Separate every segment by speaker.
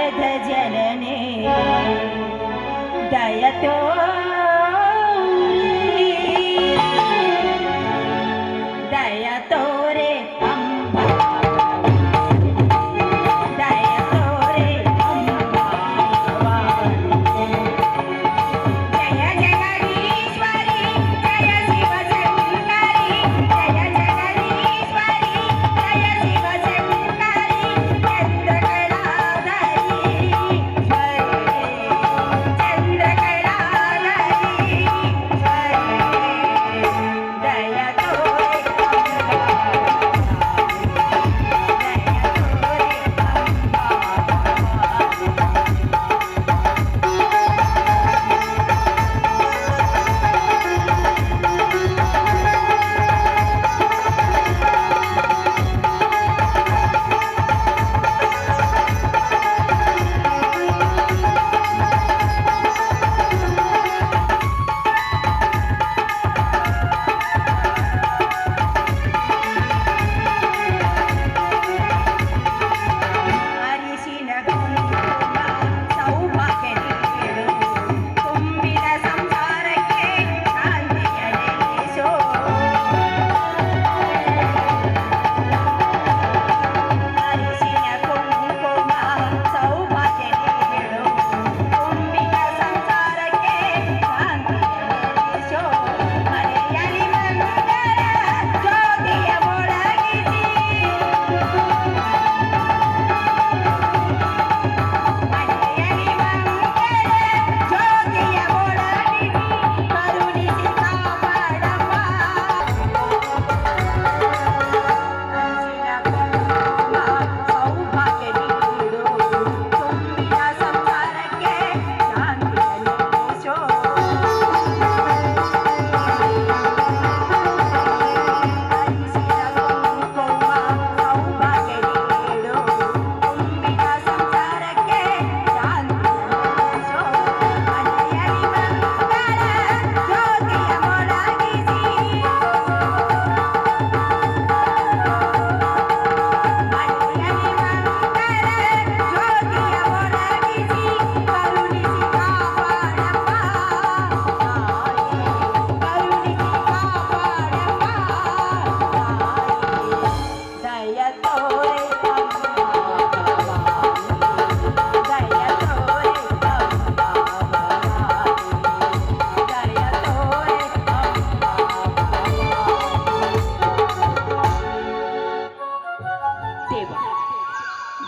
Speaker 1: ಜಗದ ಜನನೇ ದಯತೋ ದಯತೋರೆ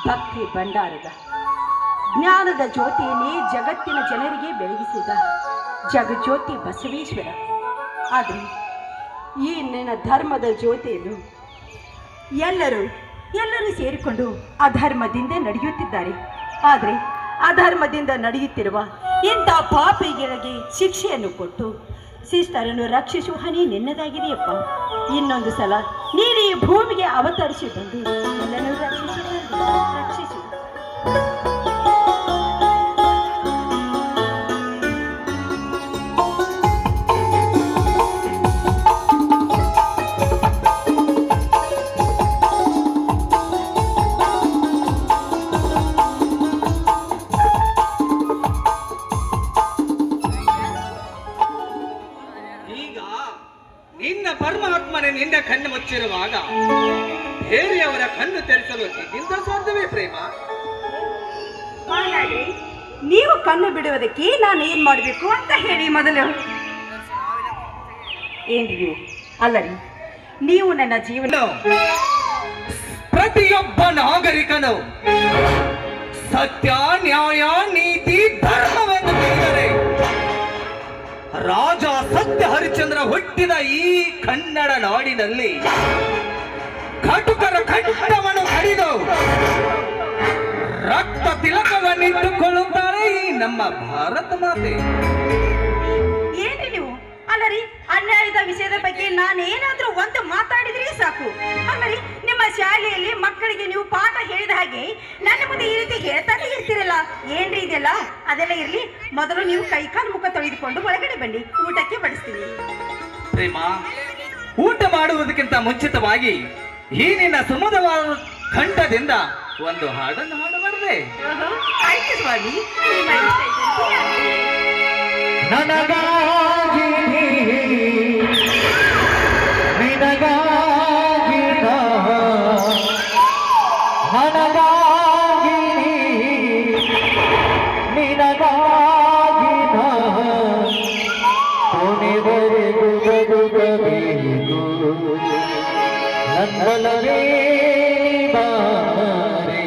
Speaker 2: ಭಕ್ತಿ ಭಂಡಾರದ ಜ್ಞಾನದ ಜ್ಯೋತಿಯಲ್ಲಿ ಜಗತ್ತಿನ ಜನರಿಗೆ ಬೆಳಗಿಸಿದ ಜಗಜ್ಯೋತಿ ಬಸವೇಶ್ವರ. ಆದರೆ ಈ ನಿನ್ನ ಧರ್ಮದ ಜ್ಯೋತಿಯನ್ನು ಎಲ್ಲರೂ ಸೇರಿಕೊಂಡು ಅಧರ್ಮದಿಂದ ನಡೆಯುತ್ತಿದ್ದಾರೆ. ಆದರೆ ಅಧರ್ಮದಿಂದ ನಡೆಯುತ್ತಿರುವ ಇಂಥ ಪಾಪಿಗಳಿಗೆ ಶಿಕ್ಷೆಯನ್ನು ಕೊಟ್ಟು ಶಿಷ್ಟರನ್ನು ರಕ್ಷಿಸುವ ಹನಿ ನಿನ್ನದಾಗಿದೆಯಪ್ಪ. ಇನ್ನೊಂದು ಸಲ ನೀನು ಈ ಭೂಮಿಗೆ ಅವತರಿಸಿ ಬಂದು ಎಲ್ಲನೂ ರಕ್ಷಿಸು.
Speaker 3: ನಿನ್ನ ಕಣ್ಣು ಮುಚ್ಚಿರುವಾಗ ಬೇರೆಯವರ ಕಣ್ಣು ತೆರೆಸಲು ನಿನ್ನಿಂದ ಸಾಧ್ಯವೇ ಪ್ರೇಮ?
Speaker 2: ನೀವು ಕಣ್ಣು ಬಿಡುವುದಕ್ಕೆ ನಾನು ಏನ್ ಮಾಡಬೇಕು ಅಂತ ಹೇಳಿ ಮೊದಲು. ಏನ್ರಿ ಅಲ್ಲರಿ, ನೀವು ನನ್ನ ಜೀವನ
Speaker 3: ಪ್ರತಿಯೊಬ್ಬ ನಾಗರಿಕನು ಸತ್ಯ, ನ್ಯಾಯ, ನೀತಿ, ಧರ್ಮವನ್ನು ತಿಳಿದರೆ ರಾಜ ಸತ್ಯ ಹರಿಶ್ಚಂದ್ರ ಹುಟ್ಟಿದ ಈ ಕನ್ನಡ ನಾಡಿನಲ್ಲಿ ಕಟುಕರ ಕಂಠವನ್ನು ಕಡಿದು ರಕ್ತ ತಿಲಕವನ್ನಿಟ್ಟುಕೊಳ್ಳುತ್ತಾರೆ ಈ ನಮ್ಮ ಭಾರತ ಮಾತೆ.
Speaker 2: ಏನ್ರಿ ನೀವು ಅಲ್ಲರಿ, ಅನ್ಯಾಯದ ವಿಷಯದ ಬಗ್ಗೆ ನಾನೇನಾದ್ರೂ ಒಂದು ಮಾತಾಡಿದ್ರೆ ಸಾಕು. ಅಲ್ಲರಿ, ನಿಮ್ಮ ಶಾಲೆಯಲ್ಲಿ ಮಕ್ಕಳಿಗೆ ನೀವು ಪಾಠ ಹೇಳಿದ ಹಾಗೆ ನನ್ನ ಮುಂದೆ ಈ ರೀತಿ ಹೇಳ್ತಾನೆ ಇರ್ತಿರಲ್ಲ, ಏನ್ರಿ ಇದೆಲ್ಲ? ಅದೆಲ್ಲ ಇರ್ಲಿ, ಮೊದಲು ನೀವು ಕೈಕಾಲು ಮುಖ ತೊಳೆದುಕೊಂಡು ಒಳಗಡೆ ಬನ್ನಿ, ಊಟಕ್ಕೆ ಬಡಿಸ್ತೀನಿ.
Speaker 3: ಪ್ರೇಮ, ಊಟ ಮಾಡುವುದಕ್ಕಿಂತ ಮುಂಚಿತವಾಗಿ ಈ ನಿನ್ನ ಸುಮಧವಾದ ಕಂಠದಿಂದ ಒಂದು ಹಾಡನ್ನು ಹಾಡಬಾರದು? ಇಲ್ಲವೇ?
Speaker 2: ಆಯ್ತು ಸ್ವಾಮಿ, ನಿಮ್ಮ ಇಷ್ಟ ಇದ್ದಂತೆ ಆಗಲಿ.
Speaker 1: ನನಗಾಗಿ ನಿನಗಾಗಿ ನನಗಾಗಿ ನಿನಗಾಗಿ ಕೊನೆವರೆಗೂ ಬದುಕಬೇಕು ನನ್ನಲವೇ ಬಾರೆ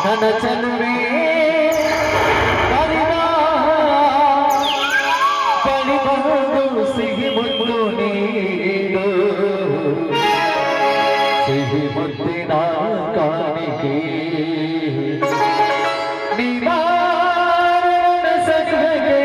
Speaker 1: ನನ್ನ ಚಲುವೆ ಸಿಹಿ ಮುದ್ದು ನೀಡು ಸಿಹಿ ಮುದ್ದಿನ ಕಾಣಿಕೆ ನಿವಾರಣ ಸಖಗೆ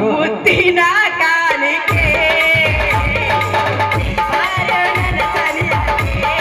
Speaker 2: ಮುತ್ತಿನ ಕಾಲಿಕೆ ಮಾರಣನ ಸನಿಹಕ್ಕೆ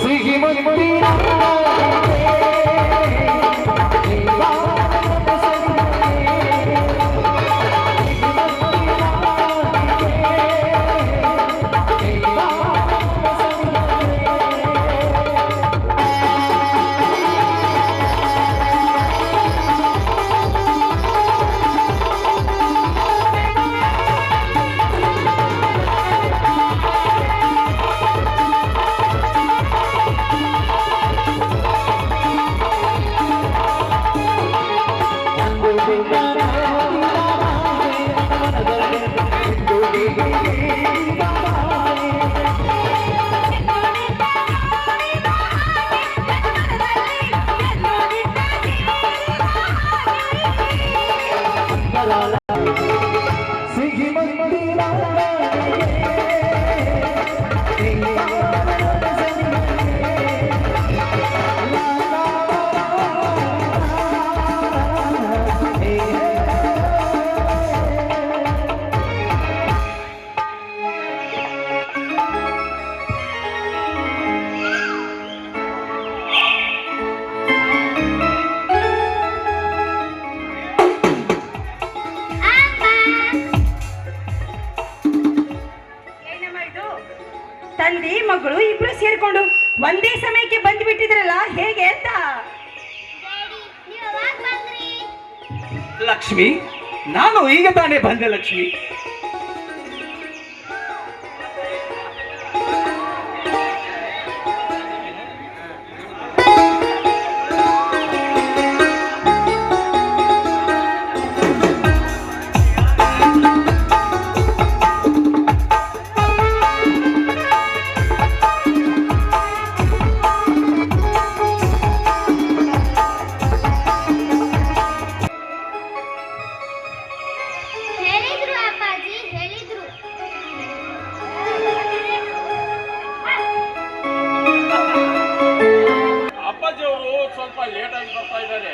Speaker 1: ಸಿಹಿ ಮುದ್ದಿನ
Speaker 2: ಇಬ್ರು ಸೇರ್ಕೊಂಡು ಒಂದೇ ಸಮಯಕ್ಕೆ ಬಂದು ಬಿಟ್ಟಿದ್ರಲ್ಲ, ಹೇಗೆ ಅಂತ.
Speaker 4: ಲಕ್ಷ್ಮಿ, ನಾನು ಈಗ ತಾನೇ ಬಂದೆ ಲಕ್ಷ್ಮಿ.
Speaker 5: ಹೇಳಿದ್ರು ಅಪ್ಪಾಜಿ, ಹೇಳಿದ್ರು.
Speaker 6: ಅಪ್ಪಾಜಿ ಅವರು ಸ್ವಲ್ಪ ಲೇಟ್ ಆಗಿ ಬರ್ತಾ ಇದ್ದಾರೆ,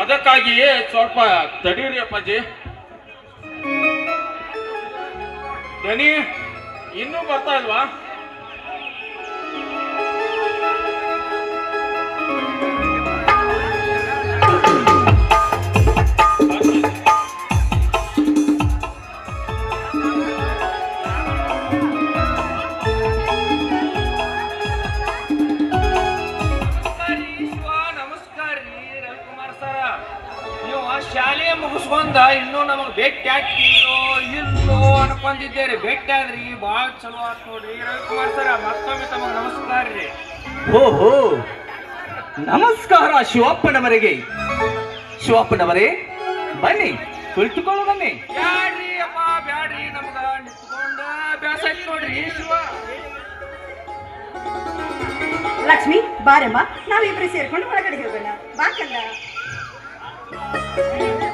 Speaker 6: ಅದಕ್ಕಾಗಿಯೇ ಸ್ವಲ್ಪ ತಡೀರಿ ಅಪ್ಪಾಜಿ. ದನಿ ಇನ್ನೂ ಬರ್ತಾ ಇಲ್ವಾ?
Speaker 3: ನಮಸ್ಕಾರ ರೀ ರವಿಕುಮಾರ್ ಸರ. ನೀವು ಶಾಲೆ ಮುಗಿಸ್ಕೊಂಡ ಇನ್ನೂ ನಮಗ್ ಭೇಟಿ ಆಗ್ತೀರೋ ಇಲ್ಲೋ ಅನ್ಕೊಂಡಿದ್ದೇರಿ. ಭೇಟಿ ಆದ್ರಿ ಬಾಳ ಚಲೋ ಆತ್ ನೋಡ್ರಿ ರವಿಕುಮಾರ್ ಸರ. ಮತ್ತೊಮ್ಮೆ ತಮಗ್ ನಮಸ್ಕಾರ ರೀ.
Speaker 4: ಓಹೋ, ನಮಸ್ಕಾರ ಶಿವಪ್ಪನವರಿಗೆ. ಶಿವಪ್ಪನವರೇ, ಬನ್ನಿ, ಕುಳಿತುಕೊಳ್ಳು ಬನ್ನಿ.
Speaker 3: ಬ್ಯಾಡ್ರಿ ಅಪ್ಪ ಬ್ಯಾಡ್ರಿ, ನಮ್ಗ ನಿಂತ್ಕೊಂಡ ಅಭ್ಯಾಸ ಐತ್ ನೋಡ್ರಿ ಶಿವ.
Speaker 2: ಲಕ್ಷ್ಮಿ, ಬಾರಮ್ಮ, ನಾವಿಬ್ರು ಸೇರ್ಕೊಂಡು ಒಳಗಡೆ ಹೋಗೋಣ. ಬಾ ಕಂದ.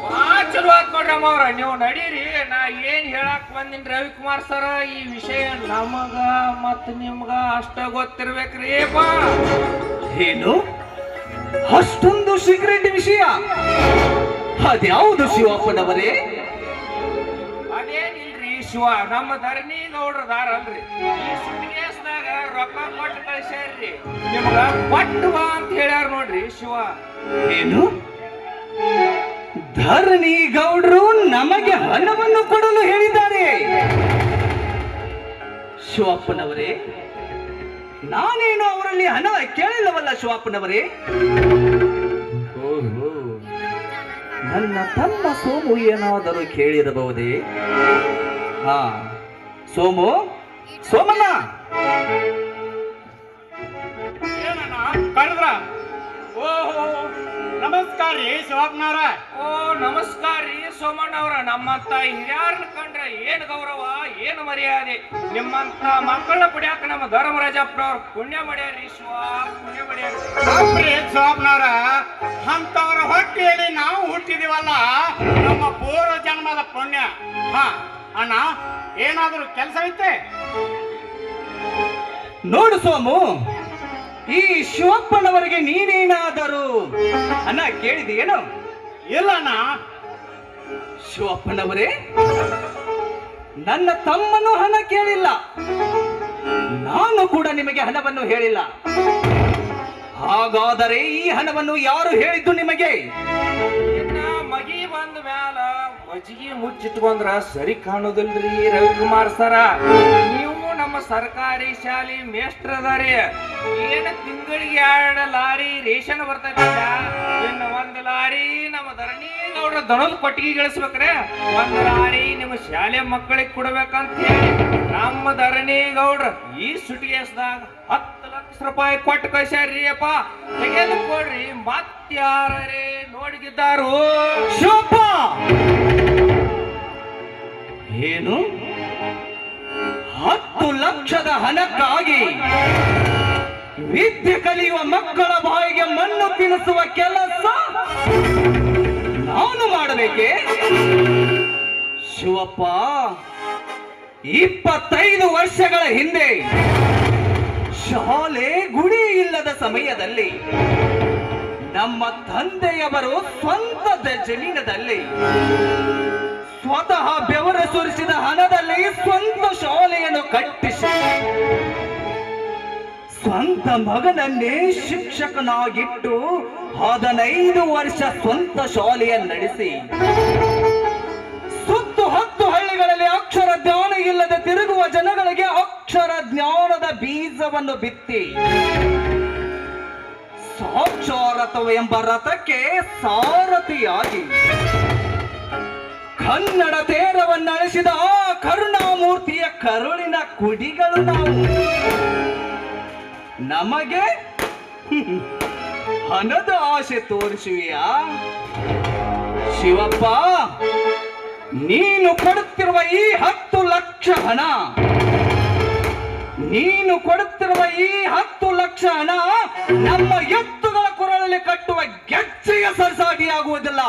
Speaker 3: ಬಾಳ ಚಲೋ ಆತ್ ನೋಡ್ರಿ ಅಮ್ಮವ್ರ. ನೀವು ನಡೀರಿ, ನಾ ಏನ್ ಹೇಳಕ್ ಬಂದಿನ್ ರವಿಕುಮಾರ್ ಸರ. ಈ ವಿಷಯ ನಮಗ ಮತ್ ನಿಮ್ಗ ಅಷ್ಟ ಗೊತ್ತಿರ್ಬೇಕ್ರಿ ಬಾ.
Speaker 4: ಏನು ಅಷ್ಟೊಂದು ಸಿಗರೇಟ್ ವಿಷಯ? ಅದ್ಯಾವುದು ಶಿವಪ್ಪನವರೇ?
Speaker 3: ಅದೇನಿಲ್ರಿ ಶಿವ, ನಮ್ಮ ಧರಣಿ ಗೌಡ್ರದಾರ ಅಲ್ರಿ, ಈ ಸುಟ್ಕೇಸ್ನಾಗ ರೊಕ್ಕ ಕೊಟ್ಟು ಕಳ್ಸ್ಯಾರ್ರಿ. ನಿಮ್ಗ ಕೊಟ್ಟು ಬಾ ಅಂತ ಹೇಳ್ಯಾರ ನೋಡ್ರಿ ಶಿವ.
Speaker 4: ಏನು ಧರಣಿ ಗೌಡ್ರು ನಮಗೆ ಹಣವನ್ನು ಕೊಡಲು ಹೇಳಿದ್ದಾರೆ? ಶಿವಪ್ಪನವರೇ, ನಾನೇನು ಅವರಲ್ಲಿ ಹಣ ಕೇಳಿಲ್ಲವಲ್ಲ ಶಿವಪ್ಪನವರೇ. ಓಹೋ, ನನ್ನ ತಮ್ಮ ಸೋಮು ಏನಾದರೂ ಕೇಳಿರಬಹುದೇ? ಹಾ, ಸೋಮು, ಸೋಮಣ್ಣ,
Speaker 6: ಏನಣ್ಣ ಕರೆದ್ರ? ಓಹೋ, ನಮಸ್ಕಾರ ರೀ ಶಿವಪ್ಪನವ್ರ.
Speaker 3: ಓ ನಮಸ್ಕಾರ ರೀ ಸೋಮಣ್ಣ ಅವ್ರ. ನಮ್ಮಂತ ಹಿರಿಯರನ್ನ ಕಂಡ್ರೆ ಏನ್ ಗೌರವ, ಏನು ಮರ್ಯಾದೆ. ನಿಮ್ಮಂತ ಮಕ್ಕಳನ್ನ ಪಡ್ಯಾಕ ನಮ್ಮ ಧರ್ಮರಾಜಪ್ಪನವ್ರ ಪುಣ್ಯ ಮಾಡ್ಯಾರಿ ಶಿವ, ಪುಣ್ಯ ಮಾಡ್ಯಾರಿ.
Speaker 6: ಶಿವಪ್ಪನವ್ರ, ಅಂತವರ ಹೊಟ್ಟೆಯಲ್ಲಿ ನಾವು ಹುಟ್ಟಿದೀವಲ್ಲ, ನಮ್ಮ ಪೂರ್ವ ಜನ್ಮದ ಪುಣ್ಯ. ಹಾ ಅಣ್ಣ, ಏನಾದರೂ ಕೆಲಸ ಐತೆ?
Speaker 4: ನೋಡು ಸೋಮು, ಈ ಶಿವಪ್ಪನವರಿಗೆ ನೀನೇನಾದರೂ ಹಣ ಕೇಳಿದೆಯೇನು?
Speaker 6: ಇಲ್ಲಣ್ಣ.
Speaker 4: ಶಿವಪ್ಪನವರೇ, ನನ್ನ ತಮ್ಮನು ಹಣ ಕೇಳಿಲ್ಲ, ನಾನು ಕೂಡ ನಿಮಗೆ ಹಣವನ್ನು ಹೇಳಿಲ್ಲ. ಹಾಗಾದರೆ ಈ ಹಣವನ್ನು ಯಾರು ಹೇಳಿದ್ದು ನಿಮಗೆ?
Speaker 3: ಇನ್ನ ಮಗಿ ಬಂದ ಮ್ಯಾಲ ಮಜ್ಗಿ ಮುಚ್ಚಿಟ್ಕೊಂಡ್ರ ಸರಿ ಕಾಣುದಿಲ್ರಿ ರವಿಕುಮಾರ್ ಸರ. ನೀವು ನಮ್ಮ ಸರ್ಕಾರಿ ಶಾಲೆ ಮೇಷ್ಟ್ರದಾರಿ. ಏನ ತಿಂಗಳಿಗೆ 2 ಲಾರಿ ರೇಷನ್ ಬರ್ತೈತಿ, ಇನ್ನು 1 ಲಾರಿ ನಮ್ಮ ಧರಣಿ ಗೌಡ್ರ ದನದ ಕೊಟ್ಟಿಗೆ ಗಳಿಸ್ಬೇಕ್ರೆ, 1 ಲಾರಿ ನಿಮ್ಮ ಶಾಲೆ ಮಕ್ಕಳಿಗೆ ಕೊಡ್ಬೇಕಂತ ಹೇಳಿ ನಮ್ಮ ಧರಣಿ ಗೌಡ್ರ ಈ ಸುಟಿಗೆಸ್ದಾಗ 10 ಲಕ್ಷ ರೂಪಾಯಿ ಕೊಟ್ಟು ಕಳ್ಸ್ಯಾರ್ರಿ ಅಪ್ಪ. ತೆಗೆದುಕೊಡ್ರಿ, ಮತ್ಯಾರೇ ನೋಡಿದ್ದಾರು.
Speaker 4: ಶಿವಪ್ಪ, ಏನು 10 ಲಕ್ಷದ ಹಣಕ್ಕಾಗಿ ವಿದ್ಯೆ ಕಲಿಯುವ ಮಕ್ಕಳ ಬಾಯಿಗೆ ಮಣ್ಣು ತಿನ್ನಿಸುವ ಕೆಲಸ ನಾನು ಮಾಡಬೇಕೆ? ಶಿವಪ್ಪ, 25 ವರ್ಷಗಳ ಹಿಂದೆ ಶಾಲೆ ಗುಡಿ ಇಲ್ಲದ ಸಮಯದಲ್ಲಿ ನಮ್ಮ ತಂದೆಯವರು ಸ್ವಂತ ಜಮೀನದಲ್ಲಿ ಸ್ವತಃ ಬೆವರು ಸುರಿಸಿದ ಹಣದಲ್ಲಿ ಸ್ವಂತ ಶಾಲೆಯನ್ನು ಕಟ್ಟಿಸಿ ಸ್ವಂತ ಮಗನನ್ನೇ ಶಿಕ್ಷಕನಾಗಿಟ್ಟು 15 ವರ್ಷ ಸ್ವಂತ ಶಾಲೆಯನ್ನು ನಡೆಸಿ ಸುತ್ತು 10 ಹಳ್ಳಿಗಳಲ್ಲಿ ಅಕ್ಷರ ಜ್ಞಾನ ಇಲ್ಲದೆ ತಿರುಗುವ ಜನಗಳಿಗೆ ಅಕ್ಷರ ಜ್ಞಾನದ ಬೀಜವನ್ನು ಬಿತ್ತಿ ಸಾಕ್ಷರತ್ವವೆಂಬ ರಥಕ್ಕೆ ಸಾರಥಿಯಾಗಿ ಕನ್ನಡ ತೇರವನ್ನಳಿಸಿದ ಆ ಕರುಣಾಮೂರ್ತಿಯ ಕರುಳಿನ ಕುಡಿಗಳು ನಾವು. ನಮಗೆ ಹಣದ ಆಸೆ ತೋರಿಸುವಿಯಾ ಶಿವಪ್ಪ? ನೀನು ಕೊಡುತ್ತಿರುವ ಈ 10 ಲಕ್ಷ ಹಣ, ನೀನು ಕೊಡುತ್ತಿರುವ ಈ 10 ಲಕ್ಷ ಹಣ ನಮ್ಮ ಎತ್ತುಗಳ ಕೊರಳಲ್ಲಿ ಕಟ್ಟುವ ಗೆಜ್ಜೆಯ ಸರಸಾಗಿಯಾಗುವುದಿಲ್ಲ.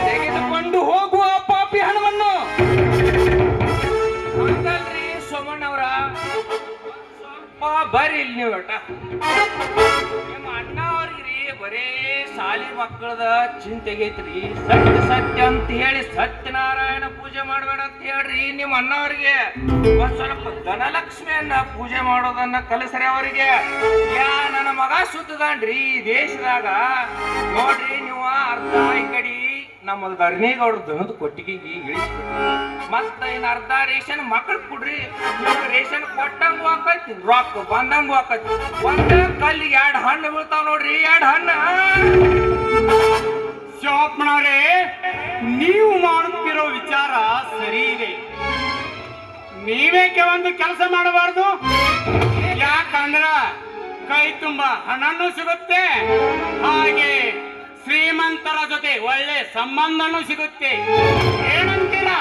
Speaker 4: ತೆಗೆದುಕೊಂಡು ಹೋಗುವ ಪಾಪಿ ಹಣವನ್ನು.
Speaker 3: ಹಂಗಲ್ರಿ ಸೋಮಣ್ಣವ್ರ, ಸ್ವಲ್ಪ ಬರ್ರಿ ಇಲ್ಲಿ ನೀವು ಒಟ್ಟ. ನಿಮ್ಮ ಅಣ್ಣ ಅವ್ರಿಗ್ರಿ ಬರೇ ಶಾಲಿ ಮಕ್ಕಳದ ಚಿಂತೆಗೈತ್ರಿ. ಸತ್ಯ ಸತ್ಯ ಅಂತ ಹೇಳಿ ಸತ್ಯನಾರಾಯಣ ಪೂಜೆ ಮಾಡಬೇಡ ಅಂತ ಹೇಳ್ರಿ ನಿಮ್ಮ ಅಣ್ಣ ಅವ್ರಿಗೆ. ಒಂದ್ ಸ್ವಲ್ಪ ಧನಲಕ್ಷ್ಮಿಯನ್ನ ಪೂಜೆ ಮಾಡೋದನ್ನ ಕಲಿಸ್ರಿ ಅವರಿಗೆ. ನನ್ನ ಮಗ ಸುತ್ತದಾನ್ರಿ ಈ ದೇಶದಾಗ. ನೋಡ್ರಿ ನೀವು ಅರ್ಧ ಈ ಕಡೆ ನಮ್ಮ ಧರ್ಮೇಗೌಡ್ರ ದನದ ಕೊಟ್ಟಿಗೆಗೆ ಇಳಿಸ್ಬಿಡ್ರಿ. ಮತ್ತ ಇನ್ ಅರ್ಧ ರೇಷನ್ ಮಕ್ಕಳು ಕೊಡ್ರಿ. ರೇಷನ್ ಕೊಟ್ಟಂಗು ಆಕೈತಿ, ರೊಕ್ಕ ಬಂದಂಗು ಆಕೈತಿ. ಒಂದ ಕಲ್ಲಿ 2 ಹಣ್ಣು ಬೀಳ್ತಾವ ನೋಡ್ರಿ, 2 ಹಣ್ಣು.
Speaker 7: ಶಿವಪ್ಪನವರೇ, ನೀವು ಮಾಡುತ್ತಿರೋ ವಿಚಾರ ಸರಿ ಇದೆ. ನೀವೇಕೆ ಒಂದು ಕೆಲಸ ಮಾಡಬಾರ್ದು? ಯಾಕಂದ್ರ ಕೈ ತುಂಬ ಹಣನೂ ಸಿಗುತ್ತೆ, ಹಾಗೆ ಶ್ರೀಮಂತರ ಜೊತೆ ಒಳ್ಳೆ ಸಂಬಂಧನೂ ಸಿಗುತ್ತೆ. ಏನಂತೀರಾ?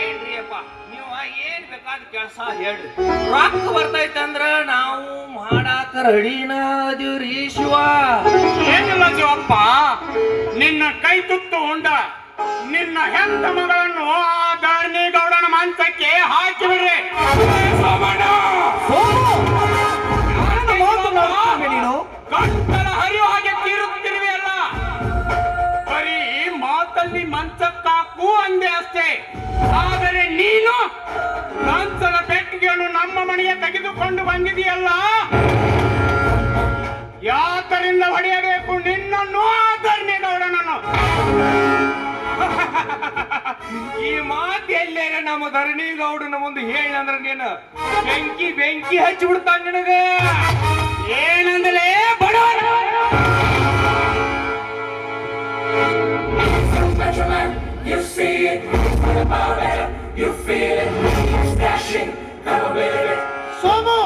Speaker 3: ಏನ್ರಿ ಅಪ್ಪ ನೀವು ಏನ್ ಬೇಕಾದ ಕೆಲಸ ಹೇಳ್ರಿ. ರೊಕ್ಕ ಬರ್ತೈತಂದ್ರ ನಾವು ಮಾಡಾಕ ರೆಡಿನ ಅದೀವ್ರಿ ಶಿವ.
Speaker 7: ಏನಿಲ್ಲ ಶಿವಪ್ಪ, ನಿನ್ನ ಕೈ ತುತ್ತು ಉಂಡ ನಿನ್ನ ಹೆತ್ತ ಮಗಳನ್ನು ಆ ಧರ್ಮೇಗೌಡನ ಮಂಚಕ್ಕೆ ಹಾಕಿಬಿಡ್ರಿ.
Speaker 4: ನೀನು
Speaker 7: ಗಂಟಲ ಹರಿಯೋ ಹಾಗೆ ತೀರುತ್ತಿರುವೆ ಅಲ್ಲ. ಬರೀ ಮಾತಲ್ಲಿ ಮಂಚಕ್ಕಾಕು ಅಂದೆ ಅಷ್ಟೇ. ಆದರೆ ನೀನು ಮಂಚದ ಪೆಟ್ಟಿಗೆಯನ್ನು ನಮ್ಮ ಮನೆಗೆ ತೆಗೆದುಕೊಂಡು ಬಂದಿದೆಯಲ್ಲ, ಯಾಕರಿಂದ ಹೊಡೆಯಬೇಕು ನಿನ್ನನ್ನು ಆ ಧರ್ಮೇಗೌಡನನ್ನು?
Speaker 3: ಈ ಮಾತು ಎಲ್ಲೇರ ನಮ್ಮ ಧರಣಿಗೌಡನ ಮುಂದೆ ಹೇಳಿ ಅಂದ್ರ ನೀನು ಬೆಂಕಿ ಹಚ್ಚಿ ಬಿಡ್ತಾನ ನಿನಗ.
Speaker 7: ಏನಂದಲೇ ಬಡವರ?
Speaker 8: ಸೋಮು,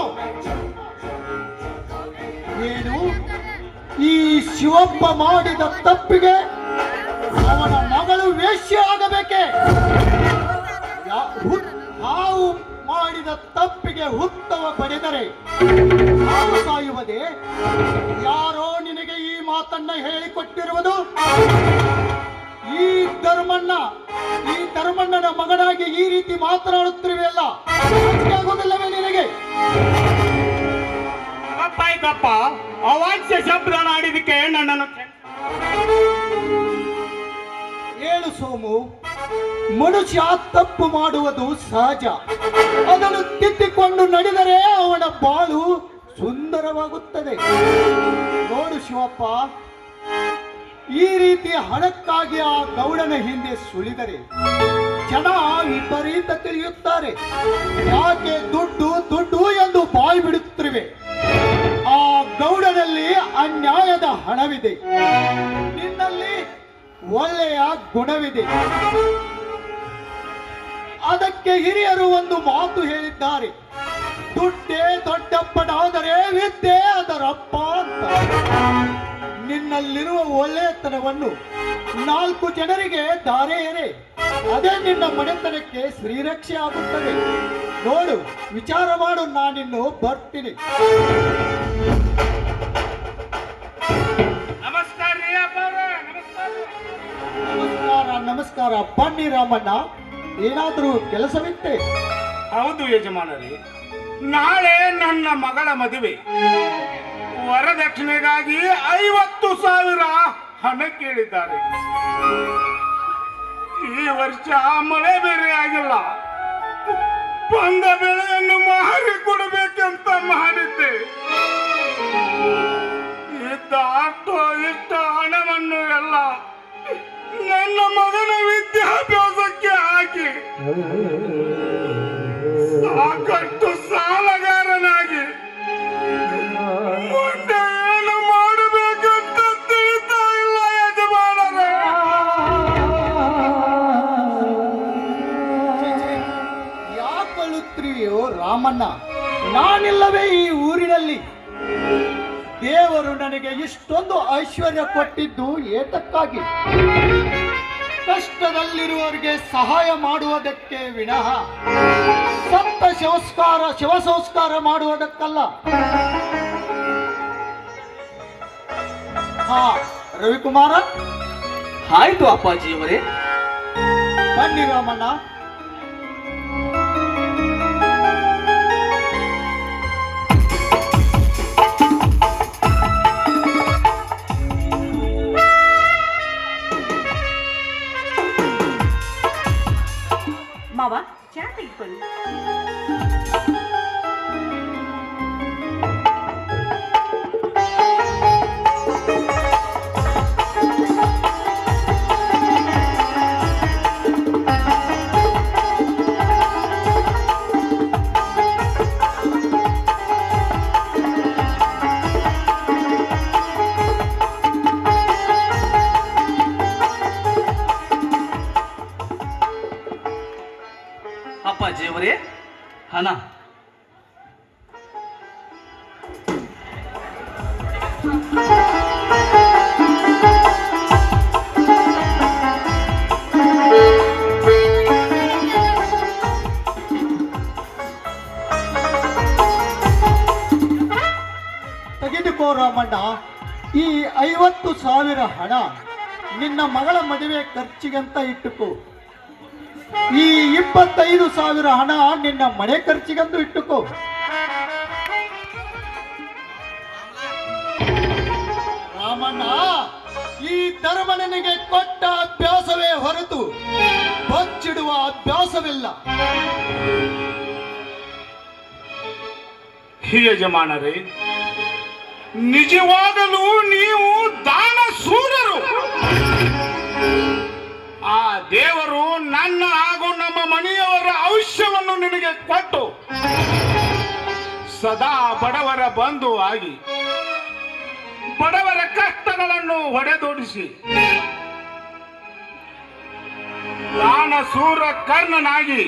Speaker 8: ನೀನು ಈ ಶಿವಪ್ಪ ಮಾಡಿದ ತಪ್ಪಿಗೆ ಅವನ ಮಗಳು ವೇಶ್ಯ ಆಗಬೇಕೆ? ಹಾವು ಮಾಡಿದ ತಪ್ಪಿಗೆ ಹುತ್ತವ ಪಡೆದರೆ ಹಾವು ಸಾಯುವುದೇ? ಯಾರೋ ನಿನಗೆ ಈ ಮಾತನ್ನ ಹೇಳಿಕೊಟ್ಟಿರುವುದು? ಈ ಧರ್ಮಣ್ಣನ ಮಗನಾಗಿ ಈ ರೀತಿ ಮಾತನಾಡುತ್ತಿರುವೆಯಲ್ಲ, ಆಗೋದಿಲ್ಲವೇ ನಿನಗೆ?
Speaker 7: ತಪ್ಪಾಯ್ತಪ್ಪ, ಅವಾಚ್ಯ ಶಬ್ದ ಆಡಿದಕ್ಕೆ ನನ್ನನ್ನು
Speaker 8: ಹೇಳು ಸೋಮು. ಮನುಷ್ಯ ತಪ್ಪು ಮಾಡುವುದು ಸಹಜ. ಅದನ್ನು ತಿದ್ದಿಕೊಂಡು ನಡೆದರೆ ಅವನ ಬಾಳು ಸುಂದರವಾಗುತ್ತದೆ. ನೋಡು ಶಿವಪ್ಪ, ಈ ರೀತಿ ಹಣಕ್ಕಾಗಿ ಆ ಗೌಡನ ಹಿಂದೆ ಸುಳಿದರೆ ಜನ ವಿಪರೀತ ತಿಳಿಯುತ್ತಾರೆ. ಯಾಕೆ ದುಡ್ಡು ದುಡ್ಡು ಎಂದು ಬಾಯಿ ಬಿಡುತ್ತಿರುವೆ? ಆ ಗೌಡನಲ್ಲಿ ಅನ್ಯಾಯದ ಹಣವಿದೆ, ನಿನ್ನಲ್ಲಿ ಒಳ್ಳೆಯ ಗುಣವಿದೆ. ಅದಕ್ಕೆ ಹಿರಿಯರು ಒಂದು ಮಾತು ಹೇಳಿದ್ದಾರೆ, ದುಡ್ಡೇ ದೊಡ್ಡಪ್ಪನಾದರೆ ವಿದ್ಯೆ ಅದರಪ್ಪ ಅಂತ. ನಿನ್ನಲ್ಲಿರುವ ಒಳ್ಳೆಯತನವನ್ನು 4 ಜನರಿಗೆ ದಾರೆ ಎರೆ, ಅದೇ ನಿನ್ನ ಮನೆತನಕ್ಕೆ ಶ್ರೀರಕ್ಷೆ ಆಗುತ್ತದೆ. ನೋಡು, ವಿಚಾರ ಮಾಡು, ನಾನಿನ್ನು ಬರ್ತೀನಿ.
Speaker 7: ನಮಸ್ಕಾರ ರೀ ಅಪ್ಪ.
Speaker 8: ನಮಸ್ಕಾರ ನಮಸ್ಕಾರ. ಬನ್ನಿ ರಾಮಣ್ಣ, ಏನಾದರೂ ಕೆಲಸವಿತ್ತೆ?
Speaker 7: ಹೌದು ಯಜಮಾನರೇ, ನಾಳೆ ನನ್ನ ಮಗಳ ಮದುವೆ. ವರದಕ್ಷಿಣೆಗಾಗಿ 50,000 ಹಣ ಕೇಳಿದ್ದಾರೆ. ಈ ವರ್ಷ ಮಳೆ ಬೇರೆ ಆಗಿಲ್ಲ, ಬಂದ ಬೆಳೆಯನ್ನು ಮಾರಿ ಕೊಡಬೇಕಂತ ಮಾಡಿದ್ದೆ. ಇದ್ದ ಇಷ್ಟ ಹಣವನ್ನು ಎಲ್ಲ ನನ್ನ ಮಗನ ವಿದ್ಯಾಭ್ಯಾಸಕ್ಕೆ ಹಾಕಿ ಸಾಕಷ್ಟು ಸಾಲಗಾರನಾಗಿ ಮುಂದೆ ಏನು ಮಾಡಬೇಕಂತ ತಿಳಿತಾ ಇಲ್ಲ ಯಜಮಾನರೇ.
Speaker 8: ಯಾಕಳುತ್ತೀಯೋ ರಾಮಣ್ಣ? ನಾನಿಲ್ಲವೇ ಈ ಊರಿನಲ್ಲಿ? ದೇವರು ನನಗೆ ಇಷ್ಟೊಂದು ಐಶ್ವರ್ಯ ಕೊಟ್ಟಿದ್ದು ಏತಕ್ಕಾಗಿ? ಕಷ್ಟದಲ್ಲಿರುವವರಿಗೆ ಸಹಾಯ ಮಾಡುವುದಕ್ಕೆ ವಿನಃ ಸತ್ತ ಶವ ಸಂಸ್ಕಾರ ಮಾಡುವುದಕ್ಕಲ್ಲ. ಹಾ ರವಿಕುಮಾರ,
Speaker 4: ಆಯ್ತು ಅಪ್ಪಾಜಿಯವರೇ.
Speaker 8: ಬನ್ನಿ ರಾಮಣ್ಣ.
Speaker 2: ಮಾವ ಚಾ ತೆಗೆದುಕೊಳ್ಳಿ.
Speaker 4: ಅಪ್ಪಾಜಿಯವರೇ, ಹಣ.
Speaker 8: ತೆಗೆದುಕೋ ರಾಮಣ್ಣ. ಈ 50,000 ಹಣ ನಿನ್ನ ಮಗಳ ಮದುವೆ ಖರ್ಚಿಗಂತ ಇಟ್ಟುಕೋ. ಈ 25,000 ಹಣ ನಿನ್ನ ಮನೆ ಖರ್ಚಿಗಂತೂ ಇಟ್ಟುಕೋ. ರಾಮಣ್ಣ, ಈ ಧರ್ಮನಿಗೆ ಕೊಟ್ಟ ಅಭ್ಯಾಸವೇ ಹೊರತು ಬಚ್ಚಿಡುವ ಅಭ್ಯಾಸವಿಲ್ಲ.
Speaker 7: ಯಜಮಾನರೇ, ನಿಜವಾಗಲೂ ನೀವು ದಾನ ಸೂರರು. ಆ ದೇವರು ನನ್ನ ಹಾಗೂ ನಮ್ಮ ಮನೆಯವರ ಆಯುಷ್ಯವನ್ನು ನಿನಗೆ ಕೊಟ್ಟು ಸದಾ ಬಡವರ ಬಂಧು ಆಗಿ ಬಡವರ ಕಷ್ಟಗಳನ್ನು ಹೊಡೆದೋಡಿಸಿ ದಾನ ಸೂರ ಕರ್ಣನಾಗಿ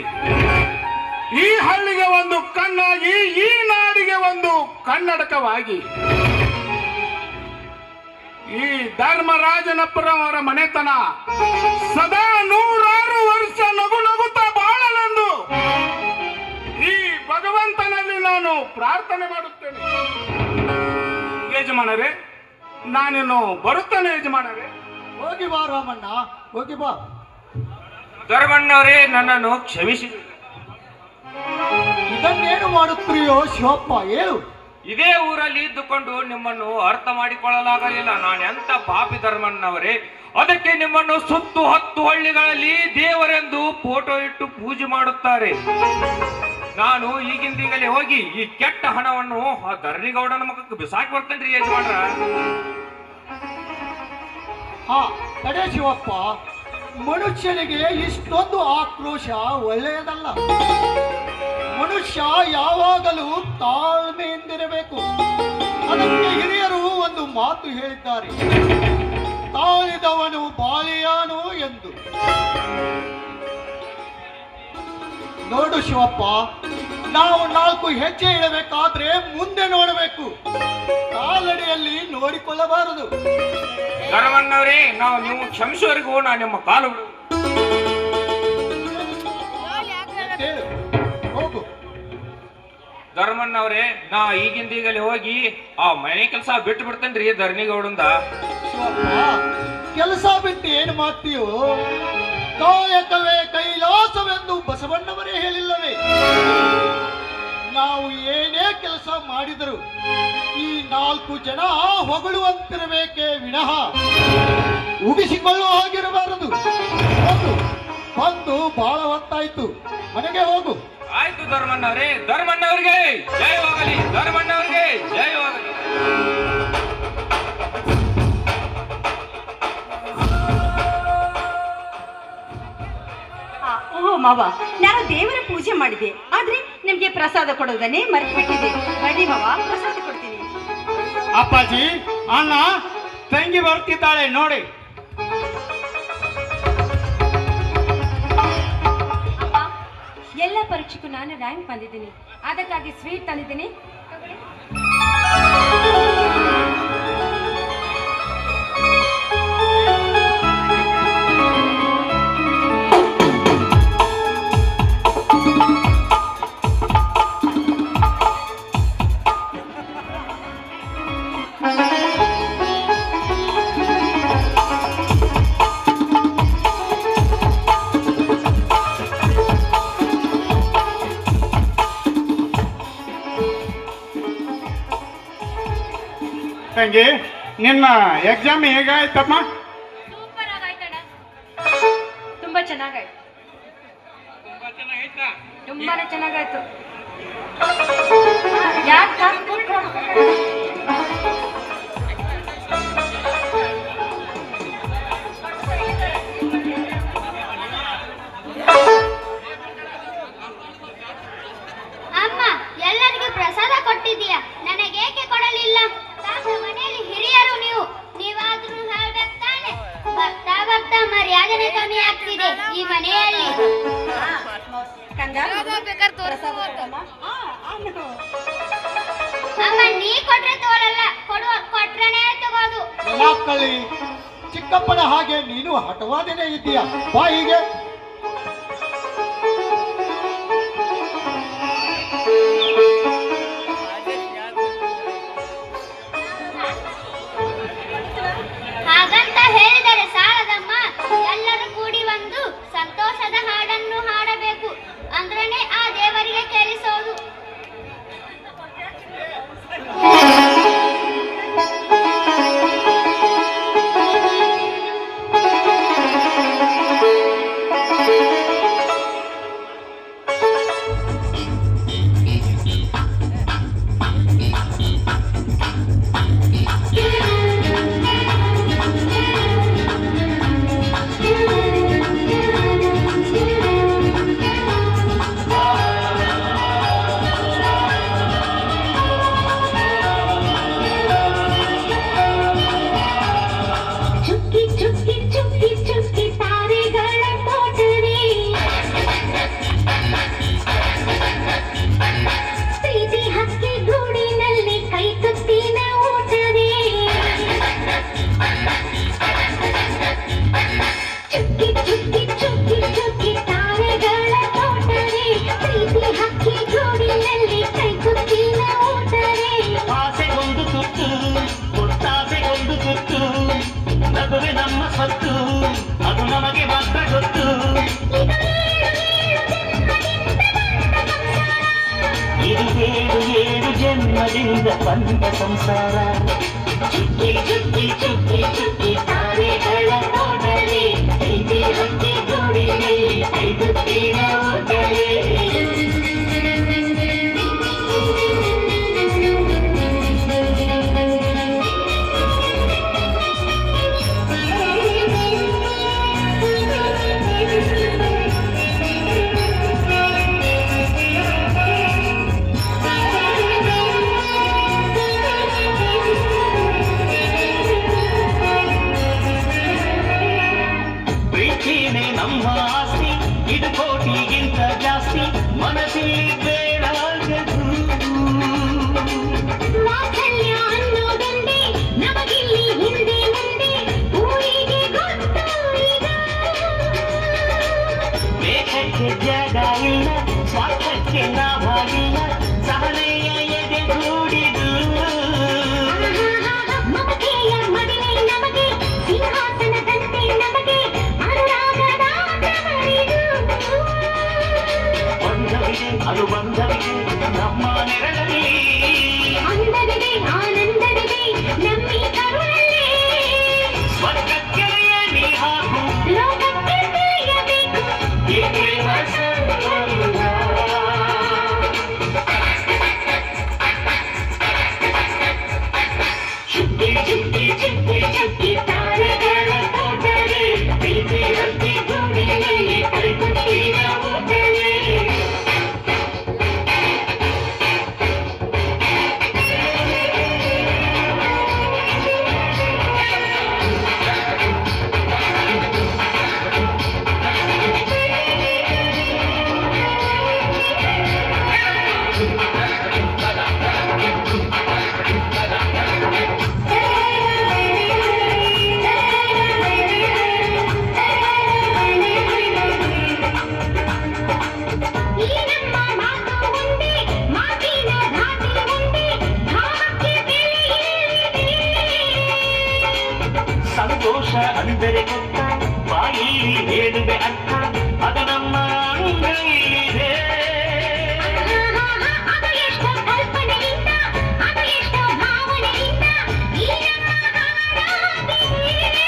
Speaker 7: ಈ ಹಳ್ಳಿಗೆ ಒಂದು ಕಣ್ಣಾಗಿ ಈ ನಾಡಿಗೆ ಒಂದು ಕನ್ನಡಕವಾಗಿ ಈ ಧರ್ಮರಾಜನಪ್ಪರವರ ಮನೆತನ ಸದಾ 106 ವರ್ಷ ನಗು ನಗುತ್ತಾ ಬಾಳಲೆಂದು ಈ ಭಗವಂತನಲ್ಲಿ ನಾನು ಪ್ರಾರ್ಥನೆ ಮಾಡುತ್ತೇನೆ. ಯಜಮಾನರೇ, ನಾನಿನ್ನು ಬರುತ್ತೇನೆ ಯಜಮಾನರೇ.
Speaker 8: ಹೋಗಿ ಬಾ ರಾಮಣ್ಣ, ಹೋಗಿ ಬಾ.
Speaker 3: ಧರ್ಮಣ್ಣವರೇ, ನನ್ನನ್ನು ಕ್ಷಮಿಸಿ.
Speaker 8: ಇದನ್ನೇನು ಮಾಡುತ್ತೀಯೋ ಶಿವಪ್ಪ, ಹೇಳು.
Speaker 3: ಇದೇ ಊರಲ್ಲಿ ಇದ್ದುಕೊಂಡು ನಿಮ್ಮನ್ನು ಅರ್ಥ ಮಾಡಿಕೊಳ್ಳಲಾಗಲಿಲ್ಲ. ನಾನೆಂತ ಪಾಪಿ ಧರ್ಮಣ್ಣವರೇ. ಅದಕ್ಕೆ ನಿಮ್ಮನ್ನು ಸುತ್ತು 10 ಹಳ್ಳಿಗಳಲ್ಲಿ ದೇವರೆಂದು ಫೋಟೋ ಇಟ್ಟು ಪೂಜೆ ಮಾಡುತ್ತಾರೆ. ನಾನು ಈಗಿಂದೀಗಲೇ ಹೋಗಿ ಈ ಕೆಟ್ಟ ಹಣವನ್ನು ಆ ಧರಣಿಗೌಡನ ಮಕ್ಕಕ್ಕೆ ಬಿಸಾಕಿ ಬರ್ತೇನ್ರಿ ಯಜಮಾನ್ರ.
Speaker 8: ಹಾ ತಡೆ ಶಿವಪ್ಪ, ಮನುಷ್ಯನಿಗೆ ಇಷ್ಟೊಂದು ಆಕ್ರೋಶ ಒಳ್ಳೆಯದಲ್ಲ. ಮನುಷ್ಯ ಯಾವಾಗಲೂ ತಾಳ್ಮೆಯಿಂದಿರಬೇಕು. ಅದಕ್ಕೆ ಹಿರಿಯರು ಒಂದು ಮಾತು ಹೇಳಿದ್ದಾರೆ, ತಾಳಿದವನು ಬಾಲಿಯಾನು ಎಂದು. ನೋಡು ಶಿವಪ್ಪ, ನಾವು 4 ಹೆಜ್ಜೆ ಇಡಬೇಕಾದ್ರೆ ಮುಂದೆ ನೋಡಬೇಕು, ಕಾಲಡಿಯಲ್ಲಿ ನೋಡಿಕೊಳ್ಳಬಾರದು.
Speaker 3: ಧರ್ಮಣ್ಣವರೇ, ನೀವು ಕ್ಷಮಿಸುವವರೆಗೂ ನಾನು ನಿಮ್ಮ ಕಾಲು
Speaker 8: ಹೇಳು, ಹೋಗು.
Speaker 3: ಧರ್ಮಣ್ಣವರೇ, ನಾ ಈಗಿಂದೀಗಲೇ ಹೋಗಿ ಆ ಮನೆ ಕೆಲಸ ಬಿಟ್ಟು ಬಿಡ್ತೇನ್ರಿ ಧರಣಿಗೌಡಂದ.
Speaker 8: ಶಿವಪ್ಪ, ಕೆಲಸ ಬಿಟ್ಟು ಏನು ಮಾಡ್ತೀಯೋ? ಕಾಯಕವೇ ಕೈಲಾಸವೆಂದು ಬಸವಣ್ಣವರೇ ಹೇಳಿಲ್ಲವೇ? ನಾವು ಏನೇ ಕೆಲಸ ಮಾಡಿದರು ಈ 4 ಜನ ಹೊಗಳುವಂತಿರಬೇಕೇ ವಿನಃ ಉಗಿಸಿಕೊಳ್ಳುವ ಹಾಗಿರಬಾರದು. ಹೋಗು, ಬಂದು ಬಹಳ ಹೊತ್ತಾಯ್ತು, ಮನೆಗೆ ಹೋಗು.
Speaker 3: ಆಯ್ತು ಧರ್ಮಣ್ಣವರೇ. ಧರ್ಮಣ್ಣವರಿಗೆ ಜಯವಾಗಲಿ, ಧರ್ಮಣ್ಣವರಿಗೆ ಜಯವಾಗಲಿ.
Speaker 2: ಓಹೋ ಮಾವ, ನಾನು ದೇವರ ಪೂಜೆ ಮಾಡಿದೆ, ಆದ್ರೆ ನಿಮ್ಗೆ ಪ್ರಸಾದ ಕೊಡೋದನ್ನೇ ಮರೆತು ಬಿಟ್ಟಿದೆ. ಬನ್ನಿ ಮಾವ, ಪ್ರಸಾದ ಕೊಡ್ತೀನಿ.
Speaker 4: ಅಪ್ಪಾಜಿ, ಅಣ್ಣ ತಂಗಿ ಬರ್ತಿದ್ದಾಳೆ ನೋಡಿ.
Speaker 2: ಅಪ್ಪ, ಎಲ್ಲ ಪರೀಕ್ಷೆಗೂ ನಾನು ರ್ಯಾಂಕ್ ಬಂದಿದ್ದೀನಿ, ಅದಕ್ಕಾಗಿ ಸ್ವೀಟ್ ತಂದಿದ್ದೀನಿ.
Speaker 7: ತಂಗಿ, ನಿನ್ನ ಎಕ್ಸಾಮ್ ಹೇಗಾಯ್ತಮ್ಮ?
Speaker 2: ಸೂಪರ್ ಆಗಾಯ್ತಣ್ಣ, ತುಂಬಾ ಚೆನ್ನಾಗಾಯ್ತು, ತುಂಬಾನೇ ಚೆನ್ನಾಗಾಯ್ತು. ಯಾಕೆ
Speaker 5: ಅಮ್ಮ, ಎಲ್ಲರಿಗೂ ಪ್ರಸಾದ ಕೊಟ್ಟಿದ್ದೀಯ, ನನಗೇಕೆ ಕೊಡಲಿಲ್ಲ? ಮನೆಯಲ್ಲಿ ಹಿರಿಯರು ನೀವಾದ್ರೂ ಹೇಳ್ಬೇಕು ತಾನೆ. ಬರ್ತಾ ಬರ್ತಾ ಮರ್ಯಾದನೆ ಕಮ್ಮಿ ಆಗ್ತಿದೆ ಈ ಮನೆಯಲ್ಲಿ. ಅಮ್ಮ, ನೀ ಕೊಟ್ರೆ ತೋರಲ್ಲ, ಕೊಟ್ರನೇ ತಗೋದು.
Speaker 8: ಮಕ್ಕಳಿ, ಚಿಕ್ಕಪ್ಪನ ಹಾಗೆ ನೀನು ಹಠವಾದೇನೆ ಇದ್ದೀಯ. ಬಾ ಹೀಗೆ.
Speaker 5: ಹಾಗಂತ ಹೇಳಿದರೆ ಸಾಲದಮ್ಮ, ಎಲ್ಲರೂ ಕೂಡಿ ಒಂದು ಸಂತೋಷದ ಹಾಡನ್ನು ಹಾಡಬೇಕು, ಅಂದ್ರನೇ ಆ ದೇವರಿಗೆ ಕೇಳಿಸೋದು.
Speaker 1: ಜನ್ಮದಿಂದ ಬಂದ ಸಂಸಾರ. ಚುಕ್ಕಿ ಚುಕ್ಕಿ ಚುಕ್ಕಿ ಚುಕ್ಕಿ ತಾರೆಗಳ ನೋಡಲೇ, ಐದು ಹಕ್ಕಿ ಗೂಡಿನಲ್ಲಿ ಐದು ತೀರ ಓಡಲೇ. ನಮ್ಮ ಆಸ್ತಿ ಇದು ಕೋಟಿಗಿಂತ ಜಾಸ್ತಿ, ಮನಸ್ಸಲ್ಲಿ ಬೇಡ ವಾತ್ಸಲ್ಯ ಅನ್ನೋದೊಂದೇ ನಮಗಿಲ್ಲಿ ಹಿಂದೆ ಮುಂದೆ ಊರಿಗೆ ಗೊತ್ತು. ದೇಶಕ್ಕೆ ಜಾಗ ಇಲ್ಲ, ಸ್ವಾರ್ಥಕ್ಕೆ ಲಾಭವಿಲ್ಲ, ಸಹನೆಯ ಎದೆ ಗೂಡಿದು. ಮಮತೆಯ ಮಡಿಲೆ ನಮಗೆ, ಸಿಂಹಾಸನದಂತೆ ನಮಗೆ ಅದು ಬಂಧವಿದೆ ನಮ್ಮ ನೆರಳಲ್ಲಿ, ಅಂದವಿದೆ ಆನಂದವಿದೆ ನಮ್ಮಿ ಕರುಳಲ್ಲಿ. ಸ್ವರ್ಗಕ್ಕೆ ನೀ ಹಾಕು, ಲೋಕಕ್ಕೆ ತಿಳಿಯಬೇಕು ಈ ಪ್ರೇಮ ಸಂಬಂಧ. ಚುಕ್ಕಿ ಚುಕ್ಕಿ ಚುಕ್ಕಿ ಚುಕ್ಕಿ ತಾರೆಗಳ ತೋಟವೇ, ಪ್ರೀತಿ ಹಕ್ಕಿ ಗೂಡಿನಲ್ಲಿ ಕೈಗುತ್ತಿನ ಅಂದರೆ ಗೊತ್ತ ಬಾಯಿಲಿ ಹೇಳುವೆ ಅರ್ಥ ಅದು ನಮ್ಮ ಅಂಗೈಲಿದೆ
Speaker 5: ಅದು ಎಷ್ಟೋ ಕಲ್ಪನೆಯಿಂದ ಅದು ಎಷ್ಟೋ ಭಾವನೆಯಿಂದ ಈ ನಮ್ಮ ಹಾಡಾಗಿದೆ.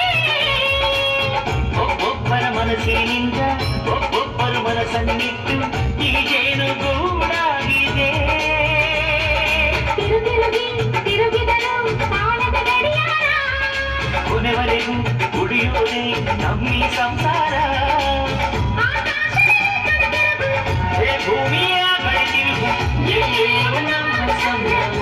Speaker 1: ಒಬ್ಬೊಬ್ಬರ ಮನಸ್ಸಿನಿಂದ ಒಬ್ಬೊಬ್ಬರು ಮನಸ್ಸನ್ನಿಟ್ಟು ಈ ಜೇನು ಗೂಡಾಗಿದೆ
Speaker 5: ತಿರುಗಿದರು ತಾಳದ ಗಡಿಯಾರ
Speaker 1: ಕೊನೆವರೆಗೂ ಉಳಿಯೋದೆ ನಮ್ಮಿ ಸಂಸಾರ ಹೇ ಭೂಮಿಯ ಬೆಳೆದಿರುವು ಎಲ್ಲೆಲ್ಲೂ ನಮ್ಮ ಸಂಭ್ರಮ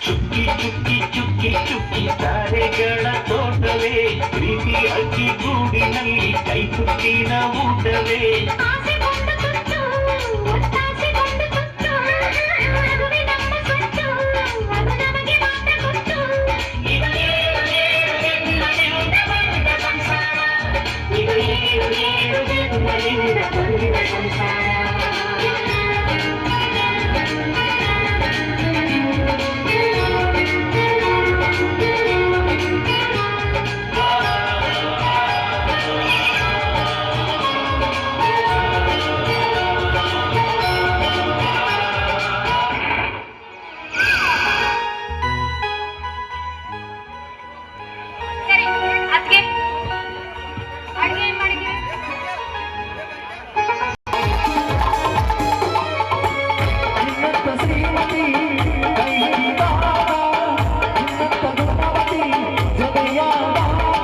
Speaker 1: ಚುಕ್ಕಿ ಚುಕ್ಕಿ ಚುಕ್ಕಿ ಚುಕ್ಕಿ ತಾರೆಗಳ ತೋಟವೇ ಪ್ರೀತಿ ಅಕ್ಕಿ ಗೂಡಿನಲ್ಲಿ ಕೈ ತುತ್ತಿನ ಊಟವೇ
Speaker 5: ಆಸೆ ಕೊಂಡು ತುತ್ತು ಒತ್ತಾಸೆ ಕೊಂಡು ತುತ್ತು ಅದುವೇ ನಮ್ಮ ಸ್ವತ್ತು ಅದು ನಮಗೆ ಮಾತ್ರ ಗೊತ್ತು.
Speaker 1: ಇದು ಏಳು ಏಳು ಜನ್ಮದಿಂದ ಬಂದ ಸಂಸಾರ ಇದು ಏಳು ಏಳು ಜನ್ಮದಿಂದ ಬಂದ ಸಂಸಾರ
Speaker 5: ಸರಿ ಅದ್ಗೆ ಅಡ್ಗೆ ಏನ್ ಮಾಡಿದ್ವಿ?
Speaker 4: ನಿನ್ನಂತ ಶ್ರೀಮತಿ ನಿನ್ನಂತ ಗುಣಮತಿ ಜೊತೆಯಾದಾಗ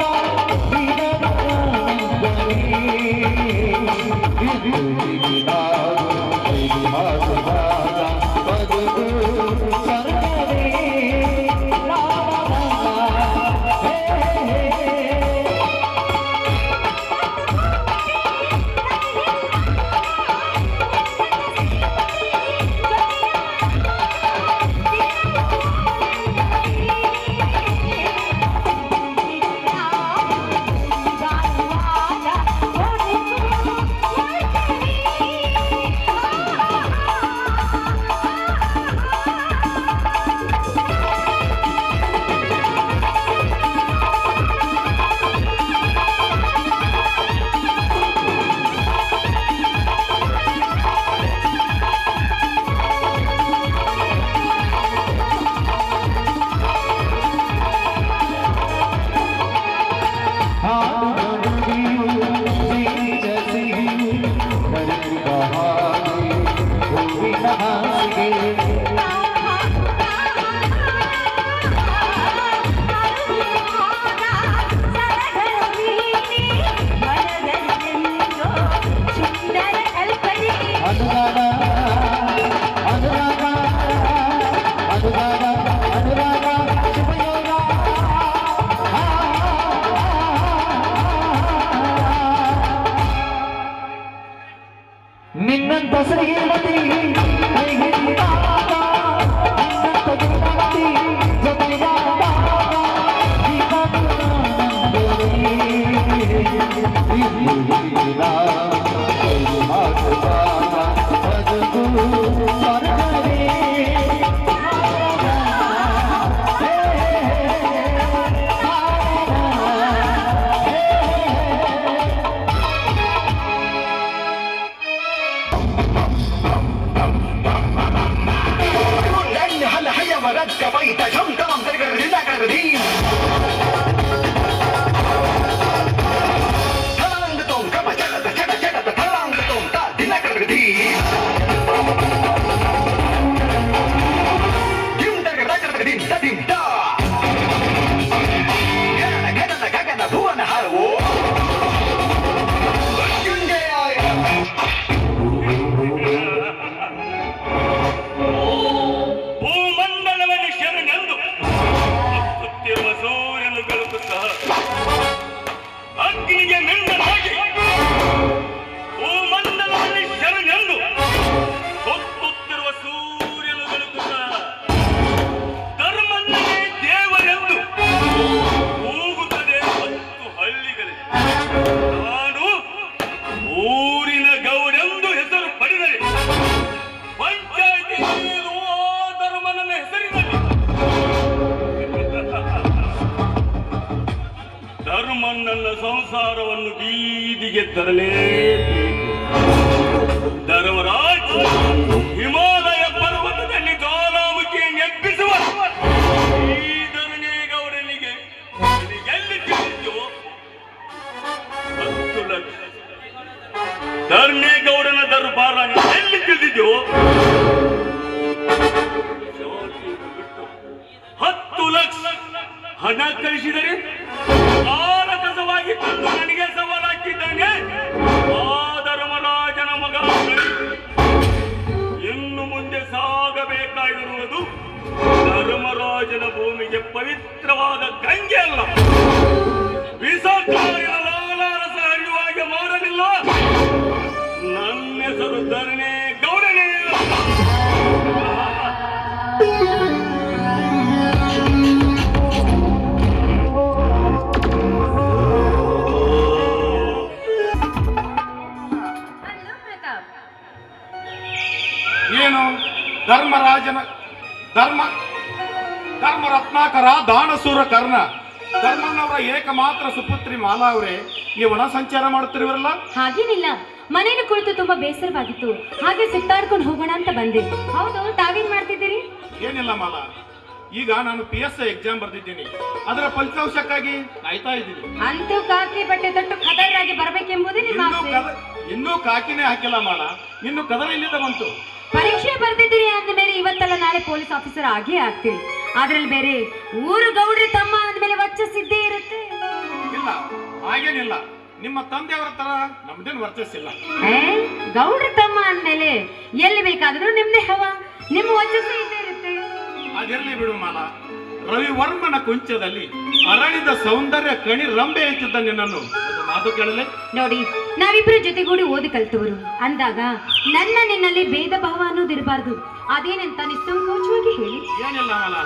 Speaker 9: ಇಲ್ಲಿಗೆ ತರಲೇಬೇಕು. ಧರ್ಮರಾಜ್ ಹಿಮಾಲಯ ಪರ್ವತದಲ್ಲಿ ಜ್ವಾಲಾಮುಖಿಯನ್ನು ಎಬ್ಬಿಸುವ ಈ ಧರಣೇಗೌಡನಿಗೆ ಎಲ್ಲಿ ತಿಳಿದೋ 10 ಲಕ್ಷ. ಧರಣೇಗೌಡನ ದರ್ಬಾರ ಎಲ್ಲಿ ತಿಳಿದಿದೆಯೋ 10 ಲಕ್ಷ ಹಣ ಕಳಿಸಿದರೆ ಆರಕಸವಾಗಿ ತಂದು ನನಗೆ ಸವಾಲಾಕಿದ್ದಾನೆ ಆ ಧರ್ಮರಾಜನ ಮಗ. ಇನ್ನು ಮುಂದೆ ಸಾಗಬೇಕಾಗಿರುವುದು ಧರ್ಮರಾಜನ ಭೂಮಿಗೆ ಪವಿತ್ರವಾದ ಗಂಗೆ ಅಲ್ಲ, ವಿಷಕಾರಿನ ಲಾಲಾರಸ ಹರಿಯುವಾಗೆ ಮಾಡಲಿಲ್ಲ. ನನ್ನ ಹೆಸರು ಧರಣಿ ಗೌಡನೇ.
Speaker 7: ಏನು ಧರ್ಮರಾಜನ ಧರ್ಮ ರತ್ನಾಕರ ದಾನಸೂರ ಕರ್ಣ ಧರ್ಮನವರ ಏಕಮಾತ್ರ ಸುಪುತ್ರಿ ಮಾಲಾ ಅವರೇ, ಈ ವನ ಸಂಚಾರ ಮಾಡುತ್ತಿರುವರಲ್ಲ?
Speaker 5: ಹಾಗೇನಿಲ್ಲ, ಮನೇಲಿ ಕುಳಿತು ತುಂಬಾ ಬೇಸರವಾಗಿತ್ತು, ಹಾಗೆ ಸುತ್ತಾಡ್ಕೊಂಡು ಹೋಗೋಣ ಅಂತ ಬಂದೆ. ಹೌದು, ತಾವೇನ್ ಮಾಡ್ತಿದ್ದೀರಿ?
Speaker 7: ಏನಿಲ್ಲ ಮಾಲಾ, ಈಗ ನಾನು PSI ಎಕ್ಸಾಮ್ ಬರ್ದಿದ್ದೀನಿ, ಅದರ ಫಲಿತಾಂಶಕ್ಕಾಗಿ ಕಾಯ್ತಾ ಇದ್ದೀನಿ.
Speaker 5: ಅಂತೂ ಕಾಕಿ ಬಟ್ಟೆ ತೊಟ್ಟು ಖದರಾಗಿ ಬರ್ಬೇಕೆಂಬುದೇ ನಿಮ್ಮ ಆಸೆ.
Speaker 7: ಇನ್ನೂ ಕಾಕಿನೇ ಹಾಕಿಲ್ಲ ಮಾಲಾ, ಇನ್ನು ಕದರ ಇಲ್ಲಿಂದ ಬಂತು.
Speaker 5: ಪರೀಕ್ಷೆ ಬರ್ದಿದ್ದೀರಿ ಅಂದಮೇಲೆ ಇವತ್ತಲ್ಲ ನಾಳೆ ಪೊಲೀಸ್ ಆಫೀಸರ್ ಆಗೇ ಆಗ್ತೀರಿ. ಅದ್ರಲ್ಲಿ ಬೇರೆ ಊರು ಗೌಡ್ರಿ ತಮ್ಮ ಅಂದ್ಮೇಲೆ ವರ್ಚಸ್ಸಿದ್ದೇ ಇರುತ್ತೆ.
Speaker 7: ಇಲ್ಲ, ಹಾಗೇನಿಲ್ಲ, ನಿಮ್ಮ ತಂದೆಯವರ ತರ ನಮ್ದೇನು ವರ್ಚಸ್ಸಿಲ್ಲ.
Speaker 5: ಗೌಡ್ರಿ ತಮ್ಮ ಅಂದ್ಮೇಲೆ ಎಲ್ಲಿ ಬೇಕಾದ್ರೂ ನಿಮ್ದೇ ಹವ, ನಿಮ್ಮ ವರ್ಚಸ್ಸು ಇದ್ದೇ ಇರುತ್ತೆ.
Speaker 7: ಅದಿರ್ಲಿ ಬಿಡು ಮಾಲಾ, ರವಿವರ್ಮನ ಕುಂಚದಲ್ಲಿ ಅರಳಿದ ಸೌಂದರ್ಯ ಕಣಿ ರಂಬೆ ಹೆಚ್ಚಿದ್ದ ನಿನ್ನನ್ನು ಒಂದು ಮಾತು ಕೇಳಲೆ?
Speaker 5: ನೋಡಿ, ನಾವಿಬ್ರು ಜೊತೆಗೂಡಿ ಓದಿ ಕಲ್ತವರು ಅಂದಾಗ ನನ್ನ ನಿನ್ನಲ್ಲಿ ಭೇದ ಭಾವ ಅನ್ನೋದಿರಬಾರ್ದು. ಅದೇನಂತ ನಿಸ್ಸಂಕೋಚವಾಗಿ ಹೇಳಿ.
Speaker 7: ಏನಿಲ್ಲ ಮಾಲಾ,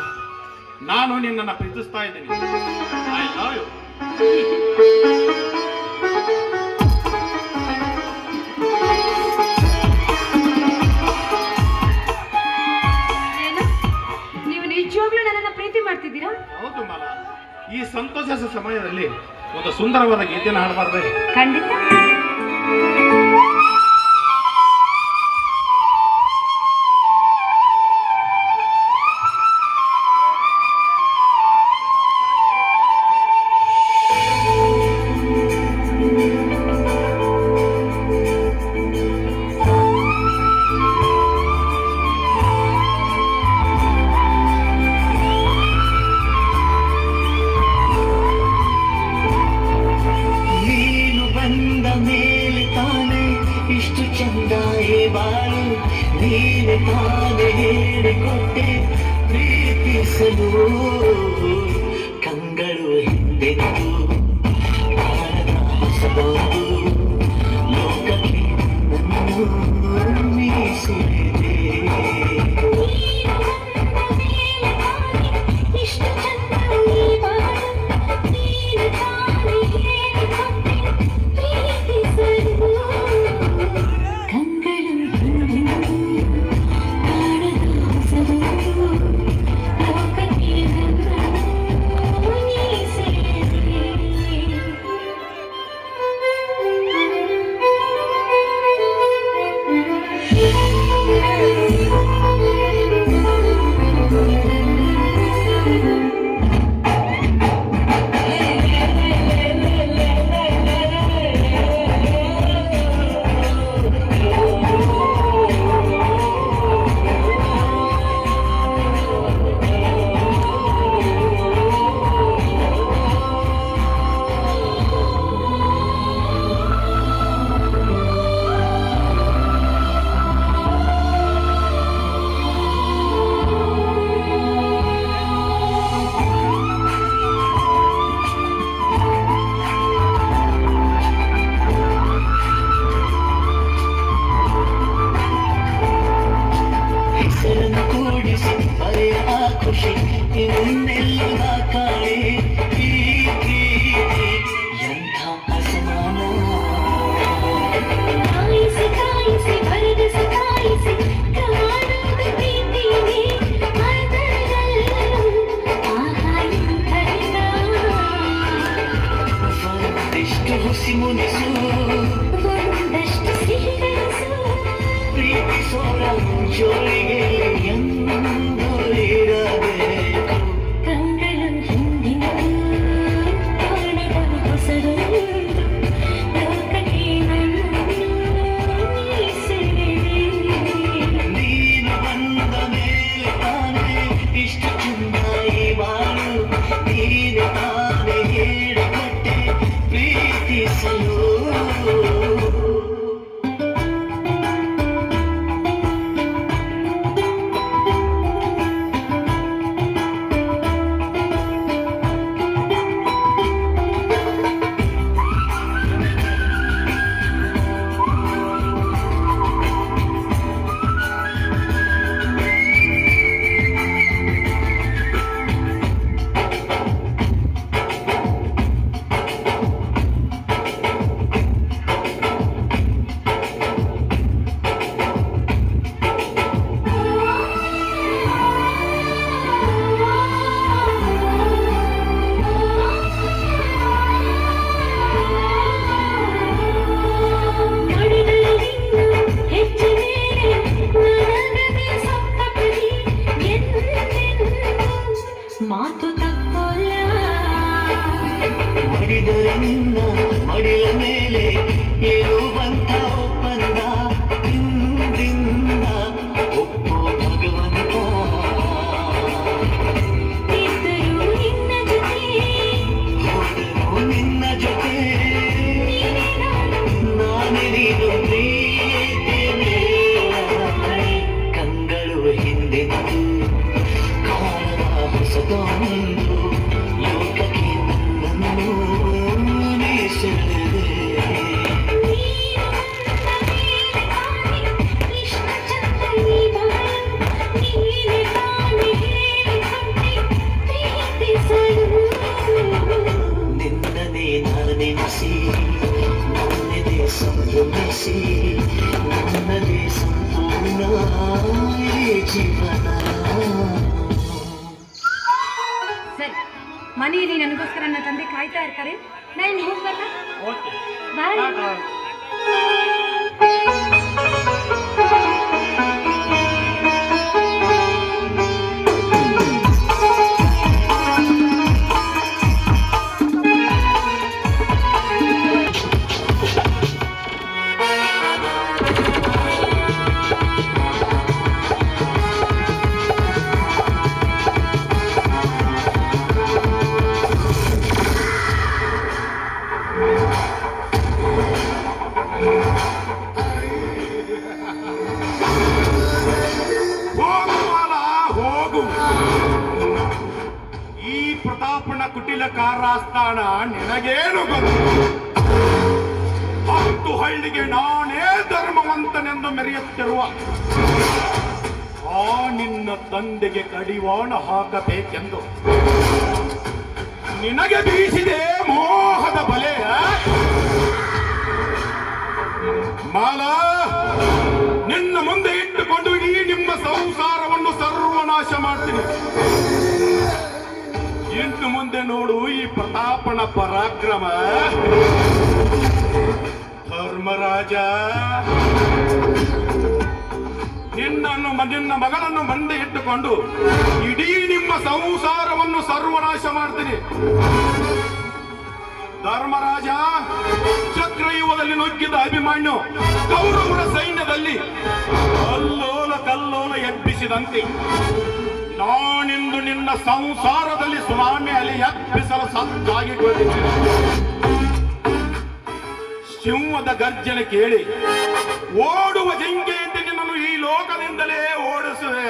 Speaker 7: ನಾನು ನಿನ್ನನ್ನು ಪ್ರೀತಿಸ್ತಾ ಇದ್ದೀನಿ. I love you.
Speaker 5: ಏನು, ನೀವು ನಿಜವಾಗ್ಲೂ ನನ್ನನ್ನ ಪ್ರೀತಿ ಮಾಡ್ತಿದ್ದೀರಾ?
Speaker 7: ಹೌದು ಮಾಲಾ, ಈ ಸಂತೋಷದ ಸಮಯದಲ್ಲಿ ಒಂದು ಸುಂದರವಾದ ಗೀತೆಯನ್ನು ಹಾಡಬಾರ್ದೆ?
Speaker 5: ಖಂಡಿತ.
Speaker 1: ನೀನು ಬಂದ ಮೇಲೆ ತಾನೆ ಇಷ್ಟು ಚಂದ ಬಾಳು, ನೀನೆ ತಾನೆ ಹೇಳಿಕೊಟ್ಟೆ ಪ್ರೀತಿಸಲು. ಕಂಗಳು ಹಿಂದೆತ್ತು ಕಾಣದ ಹೊಸದೊಂದು ಲೋಕಕ್ಕೆ ನನ್ನನ್ನು ಮೀಸಲಿದೆ.
Speaker 5: ಇಷ್ಟು ಚಂದ ಈ ಬಾಳು, ನೀನು ತಾನೇ ಹೇಳಿಕೊಟ್ಟೆ ಪ್ರೀತಿಸಲು. ಕಂಗಳು ಹಿಂದೆಂದು ಕಾಣದ ಹೊಸದೊಂದು ಲೋಕಕ್ಕೆ ನನ್ನನ್ನು ಮೀಸಲಿದೆ.
Speaker 1: ಮಾಡುವಂತ ಒಪ್ಪಂದ ಹಿಂದಿಂದ ಒಪ್ಪೋ ಭಗವಂತ.
Speaker 5: ಇದ್ದರೂ ನಿನ್ನ ಜೊತೆ
Speaker 1: ಹೋದರೂ ನಿನ್ನ ಜೊತೆ ನಾನೇ ನೀನು ಪ್ರೀತಿ ಮೇಳ ಕಂಗಳು ಹಿಂದೆಂದು ಕಾಣದ ಹೊಸದೊಂದು ಲೋಕಕ್ಕೆ ನನ್ನನ್ನು ನೀ ಸೆಳೆದೆ.
Speaker 5: ಕೃಷ್ಣ ಚಂದ್ರನಿ ಬಾಳು ನೀನೆ ತಾನೆ ಹೇಳಿದಂತೆ ಪ್ರೀತಿಸಲು
Speaker 1: ನಿನ್ನನೇ ನಾನೆನಿಸಿ ನನ್ನದೇ ಸಂಭ್ರಮಿಸಿ ನನ್ನದೇ ಸಂಪೂರ್ಣ ಈ ಜೀವನ.
Speaker 2: ಸರಿ, ಮನೆಯಲ್ಲಿ ನನಗೋಸ್ಕರ ನನ್ನ ತಂದೆ ಕಾಯ್ತಾ ಇರ್ತಾರೆ. ನಾನು ಹೋಗ್ಬಲ್ಲ. ಬಾಯ್.
Speaker 7: ಹೋಗು ಮಾಲ, ಹೋಗು. ಈ ಪ್ರತಾಪನ ಕುಟಿಲ ಕಾರಾಸ್ಥಾನ ನಿನಗೇನು ಗೊತ್ತು? 10 ಹಳ್ಳಿಗೆ ನಾನೇ ಧರ್ಮವಂತನೆಂದು ಮೆರೆಯುತ್ತಿರುವ ಆ ನಿನ್ನ ತಂದೆಗೆ ಕಡಿವಾಣ ಹಾಕಬೇಕೆಂದು ನಿನಗೆ ಬೀಸಿದೆ ಮೋಹದ ಬಲೆ. ಮಾಲ, ನಿನ್ನ ಮುಂದೆ ಇಟ್ಟುಕೊಂಡು ಇಡೀ ನಿಮ್ಮ ಸಂಸಾರವನ್ನು ಸರ್ವನಾಶ ಮಾಡ್ತೀನಿ. ಇನ್ನು ಮುಂದೆ ನೋಡು ಈ ಪ್ರತಾಪನ ಪರಾಕ್ರಮ. ಧರ್ಮರಾಜ, ನಿನ್ನ ಮಗಳನ್ನು ಮುಂದೆ ಇಟ್ಟುಕೊಂಡು ಇಡೀ ನಿಮ್ಮ ಸಂಸಾರವನ್ನು ಸರ್ವನಾಶ ಮಾಡ್ತೀನಿ. ಧರ್ಮರಾಜ, ಚಕ್ರಯುಗದಲ್ಲಿ ನುಗ್ಗಿದ ಅಭಿಮನ್ಯು ಕೌರವರ ಸೈನ್ಯದಲ್ಲಿ ಕಲ್ಲೋಲ ಕಲ್ಲೋಲ ಎಬ್ಬಿಸಿದಂತೆ ನಾನಿಂದು ನಿನ್ನ ಸಂಸಾರದಲ್ಲಿ ಸುನಾಮಿ ಅಲಿ ಎಬ್ಬಿಸಲು ಸಜ್ಜಾಗಿ ಕುಳಿತಿದ್ದೇನೆ. ಸಿಂಹದ ಗರ್ಜನೆ ಕೇಳಿ ಓಡುವ ಜಿಂಕೆಯಂತೆ ನಿನ್ನನ್ನು ಈ ಲೋಕದಿಂದಲೇ ಓಡಿಸುವೆ.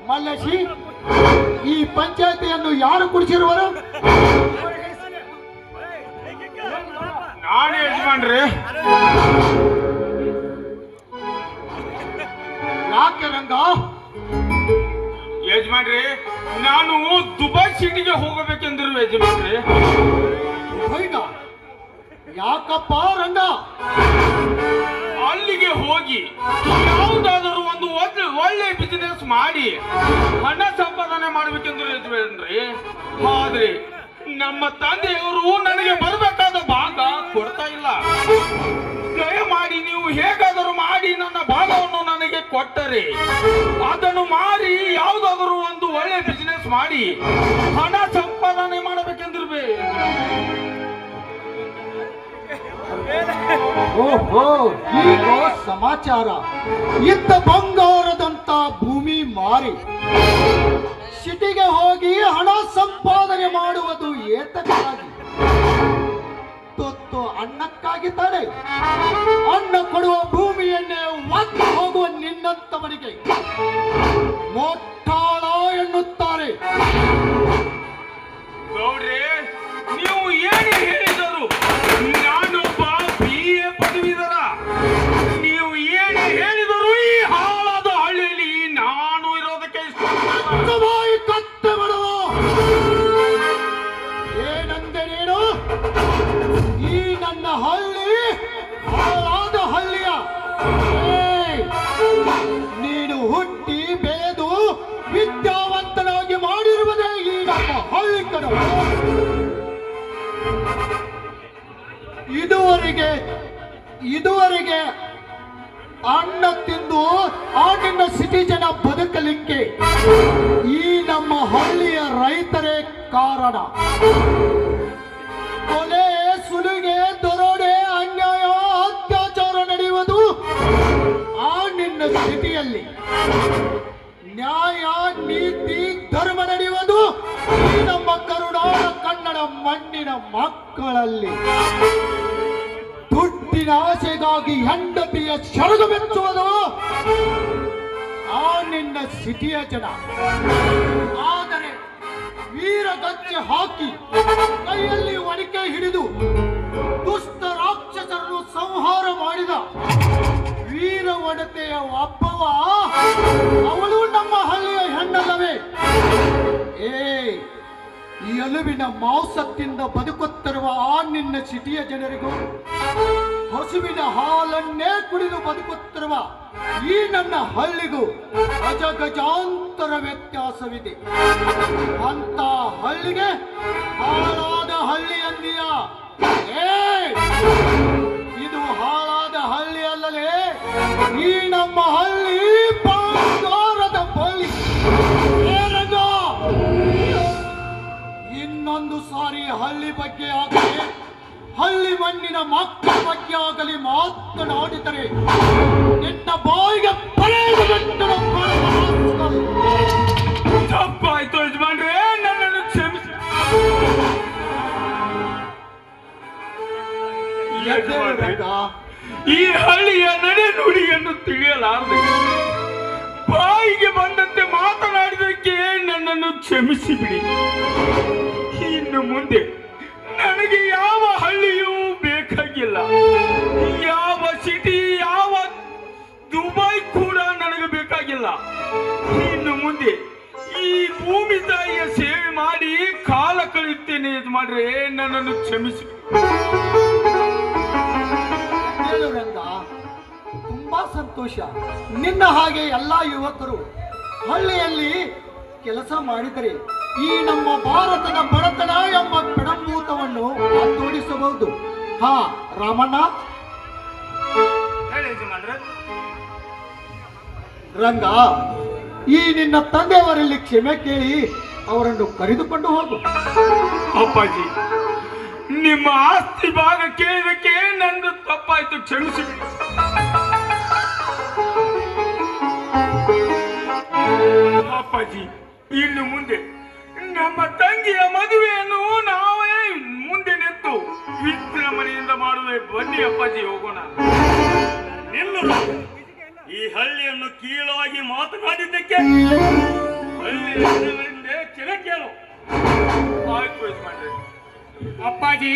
Speaker 8: ಮಲ್ಲಶಿ, ಈ ಪಂಚಾಯತಿಯನ್ನು ಯಾರು ಕುಡಿಸಿರುವರು?
Speaker 7: ನಾನೇ ಯಜಮಾನ್ರಿ.
Speaker 8: ಯಾಕೆ ರಂಗ?
Speaker 7: ಯಜಮಾನ್ರಿ, ನಾನು ದುಬೈ ಸಿಟಿಗೆ ಹೋಗಬೇಕೆಂದಿರುವ ಯಜಮಾನ್ರಿ.
Speaker 8: ದುಬೈನ? ಯಾಕಪ್ಪ ರಂಗ?
Speaker 7: ಅಲ್ಲಿಗೆ ಹೋಗಿ ಯಾವುದಾದರೂ ಒಂದು ಒಳ್ಳೆ ಬಿಸಿನೆಸ್ ಮಾಡಿ ಹಣ ಸಂಪಾದನೆ ಮಾಡಬೇಕೆಂದ್ರೆ ಯಜಮಾನ್ರಿ. ಆದ್ರೆ ನಮ್ಮ ತಂದೆಯವರು ನನಗೆ ಬರಬೇಕಾದ ಭಾಗ ಕೊಡ್ತಾ ಇಲ್ಲ. ದಯಮಾಡಿ ನೀವು ಹೇಗಾದರೂ ಮಾಡಿ ನನ್ನ ಭಾಗವನ್ನು ನನಗೆ ಕೊಟ್ಟರೆ ಅದನ್ನು ಮಾರಿ ಯಾವುದಾದರೂ ಒಂದು ಒಳ್ಳೆ ಬಿಸಿನೆಸ್ ಮಾಡಿ ಹಣ ಸಂಪಾದನೆ ಮಾಡಬೇಕೆಂದಿರ್ಬೇಕು.
Speaker 8: ಓಹೋ, ಈಗ ಸಮಾಚಾರ. ಇದ್ದ ಬಂಗಾರದಂತ ಭೂಮಿ ಮಾರಿ ಸಿಟಿಗೆ ಹೋಗಿ ಹಣ ಸಂಪಾದನೆ ಮಾಡುವುದು ಏತಕ್ಕಾಗಿ? ತೊತ್ತು ಅನ್ನಕ್ಕಾಗಿ ತಾನೆ. ಅನ್ನ ಕೊಡುವ ಭೂಮಿಯನ್ನೇ ಒತ್ತು ಹೋಗುವ ನಿನ್ನಂತವನಿಗೆ ಮೊಟ್ಟಾಳ ಎನ್ನುತ್ತಾರೆ.
Speaker 7: ಗೌಡ್ರೆ, ನೀವು ಏನು ಹೇಳಿದರು? ನಾನೊಬ್ಬ BA ಪದವೀಧರ. ನೀವು ಏನು ಹೇಳಿದರು? ಈ ಹಾಳಾದ ಹಳ್ಳಿಯಲ್ಲಿ ನಾನು ಇರೋದಕ್ಕೆ
Speaker 8: ಬಾಯಿ ಕತ್ತೆ ಬಿಡುವ. ಏನಂದೆ ನೀನು? ಈ ನನ್ನ ಹಳ್ಳಿ ಹಾಳಾದ ಹಳ್ಳಿಯ? ಏಯ್! ನೀನು ಹುಟ್ಟಿ ಬೆಳೆದು ವಿದ್ಯಾವಂತನಾಗಿ ಮಾಡಿರುವುದೇ ಈ ನಮ್ಮ ಹಳ್ಳಿ ಕಡೆ. ಇದುವರೆಗೆ ಅನ್ನ ತಿಂದು ಆ ನಿನ್ನ ಸಿಟಿ ಜನ ಬದುಕಲಿಕ್ಕೆ ಈ ನಮ್ಮ ಹಳ್ಳಿಯ ರೈತರೇ ಕಾರಣ. ಕೊಲೆ, ಸುಲಿಗೆ, ದರೋಡೆ, ಅನ್ಯಾಯ, ಅತ್ಯಾಚಾರ ನಡೆಯುವುದು ಆ ನಿನ್ನ ಸಿಟಿಯಲ್ಲಿ. ನ್ಯಾಯ, ನೀತಿ, ಧರ್ಮ ನಡೆಯುವುದು ಈ ನಮ್ಮ ಕರುನಾಡ ಕನ್ನಡ ಮಣ್ಣಿನ ಮಕ್ಕಳಲ್ಲಿ. ದುಡ್ಡಿನ ಆಸೆಗಾಗಿ ಹೆಂಡತಿಯ ಸೆರಗು ಬೆಚ್ಚುವುದು ಆ ನಿನ್ನ ಸಿಟಿಯ ಜನ. ಆದರೆ ವೀರಗಚ್ಚೆ ಹಾಕಿ ಕೈಯಲ್ಲಿ ಒಡಿಕೆ ಹಿಡಿದು ದುಷ್ಟ ರಾಕ್ಷಸರನ್ನು ಸಂಹಾರ ಮಾಡಿದ ವೀರ ಒಡತೆಯ ಒಬ್ಬವ ಅವಳು ನಮ್ಮ ಹಳ್ಳಿಯ ಹೆಣ್ಣಲ್ಲವೇ? ಈ ಎಲುಬಿನ ಮಾಂಸದಿಂದ ಬದುಕುತ್ತಿರುವ ಆ ನಿನ್ನ ಸಿಟಿಯ ಜನರಿಗೂ ಹಸುವಿನ ಹಾಲನ್ನೇ ಕುಡಿದು ಬದುಕುತ್ತಿರುವ ಈ ನನ್ನ ಹಳ್ಳಿಗೂ ಅಜಗಜಾಂತರ ವ್ಯತ್ಯಾಸವಿದೆ. ಅಂತ ಹಳ್ಳಿಗೆ ಹಾಳಾದ ಹಳ್ಳಿ ಅಂದೀಯ? ಇದು ಹಾಳಾದ ಹಳ್ಳಿ ಅಲ್ಲಲೇ, ಈ ನಮ್ಮ ಹಳ್ಳಿ ಬಂಗಾರದ ಬಳ್ಳಿ. ಇನ್ನೊಂದು ಸಾರಿ ಹಳ್ಳಿ ಬಗ್ಗೆ ಆಗಲಿ, ಹಳ್ಳಿ ಮಣ್ಣಿನ ಮಕ್ಕಳ ಬಗ್ಗೆ ಆಗಲಿ ಮಾತನಾಡಿದರೆ ನಿನ್ನ ಬಾಯಿಗೆ
Speaker 7: ತಪ್ಪಾಯ್ತು ಯಜಮಾನ್ರೆ, ನನ್ನನ್ನು ಕ್ಷಮಿಸಿ. ಯಜಮಾನ್ರೆ, ಈ ಹಳ್ಳಿಯ ನಡೆ ನುಡಿಯನ್ನು ತಿಳಿಯಲಾರದೆ ಬಾಯಿಗೆ ಬಂದಂತೆ ಮಾತನಾಡಿದಕ್ಕೆ ನನ್ನನ್ನು ಕ್ಷಮಿಸಿ ಬಿಡಿ. ಇನ್ನು ಮುಂದೆ ನನಗೆ ಯಾವ ಹಳ್ಳಿಯೂ ಬೇಕಾಗಿಲ್ಲ, ಯಾವ ಸಿಟಿ, ಯಾವ ದುಬೈ ಕೂಡ ನನಗೆ ಬೇಕಾಗಿಲ್ಲ. ಇನ್ನು ಮುಂದೆ ಈ ಭೂಮಿ ತಾಯಿಯ ಸೇವೆ ಮಾಡಿ ಕಾಲ ಕಳೆಯುತ್ತೇನೆ ಯಜಮಾನ್ರೆ, ನನ್ನನ್ನು ಕ್ಷಮಿಸಿ.
Speaker 8: ರಂಗ, ತುಂಬಾ ಸಂತೋಷ. ನಿನ್ನ ಹಾಗೆ ಎಲ್ಲಾ ಯುವಕರು ಹಳ್ಳಿಯಲ್ಲಿ ಕೆಲಸ ಮಾಡಿದರೆ ಈ ನಮ್ಮ ಭಾರತದ ಬಡತನ ಎಂಬ ಪೆಡಂಭೂತವನ್ನು ತೋಡಿಸಬಹುದು. ಹಾ ರಾಮಣ್ಣ, ರಂಗ, ಈ ನಿನ್ನ ತಂದೆಯವರಲ್ಲಿ ಕ್ಷಮೆ ಕೇಳಿ ಅವರನ್ನು ಕರೆದುಕೊಂಡು ಹೋಗು.
Speaker 7: ಅಪ್ಪಾಜಿ, ನಿಮ್ಮ ಆಸ್ತಿ ಭಾಗ ಕೇಳಿದಕ್ಕೆ ನಂದು ತಪ್ಪಾಯ್ತು, ಕ್ಷಮಿಸಿ. ಅಪ್ಪಾಜಿ, ಇನ್ನು ಮುಂದೆ ನಮ್ಮ ತಂಗಿಯ ಮದುವೆಯನ್ನು ನಾವೇ ಮುಂದೆ ನಿಂತು ವಿಜೃಂಭಣೆಯಿಂದ ಮಾಡುವೆ. ಬನ್ನಿ ಅಪ್ಪಾಜಿ, ಹೋಗೋಣ.
Speaker 9: ನಿಲ್ಲು. ಈ ಹಳ್ಳಿಯನ್ನು ಕೀಳಾಗಿ ಮಾತನಾಡಿದ್ದಕ್ಕೆ ಕ್ಷಮೆ ಕೇಳು.
Speaker 7: ಆಯ್ತು ಯಜಮಾನ್ರೆ. ಅಪ್ಪಾಜಿ,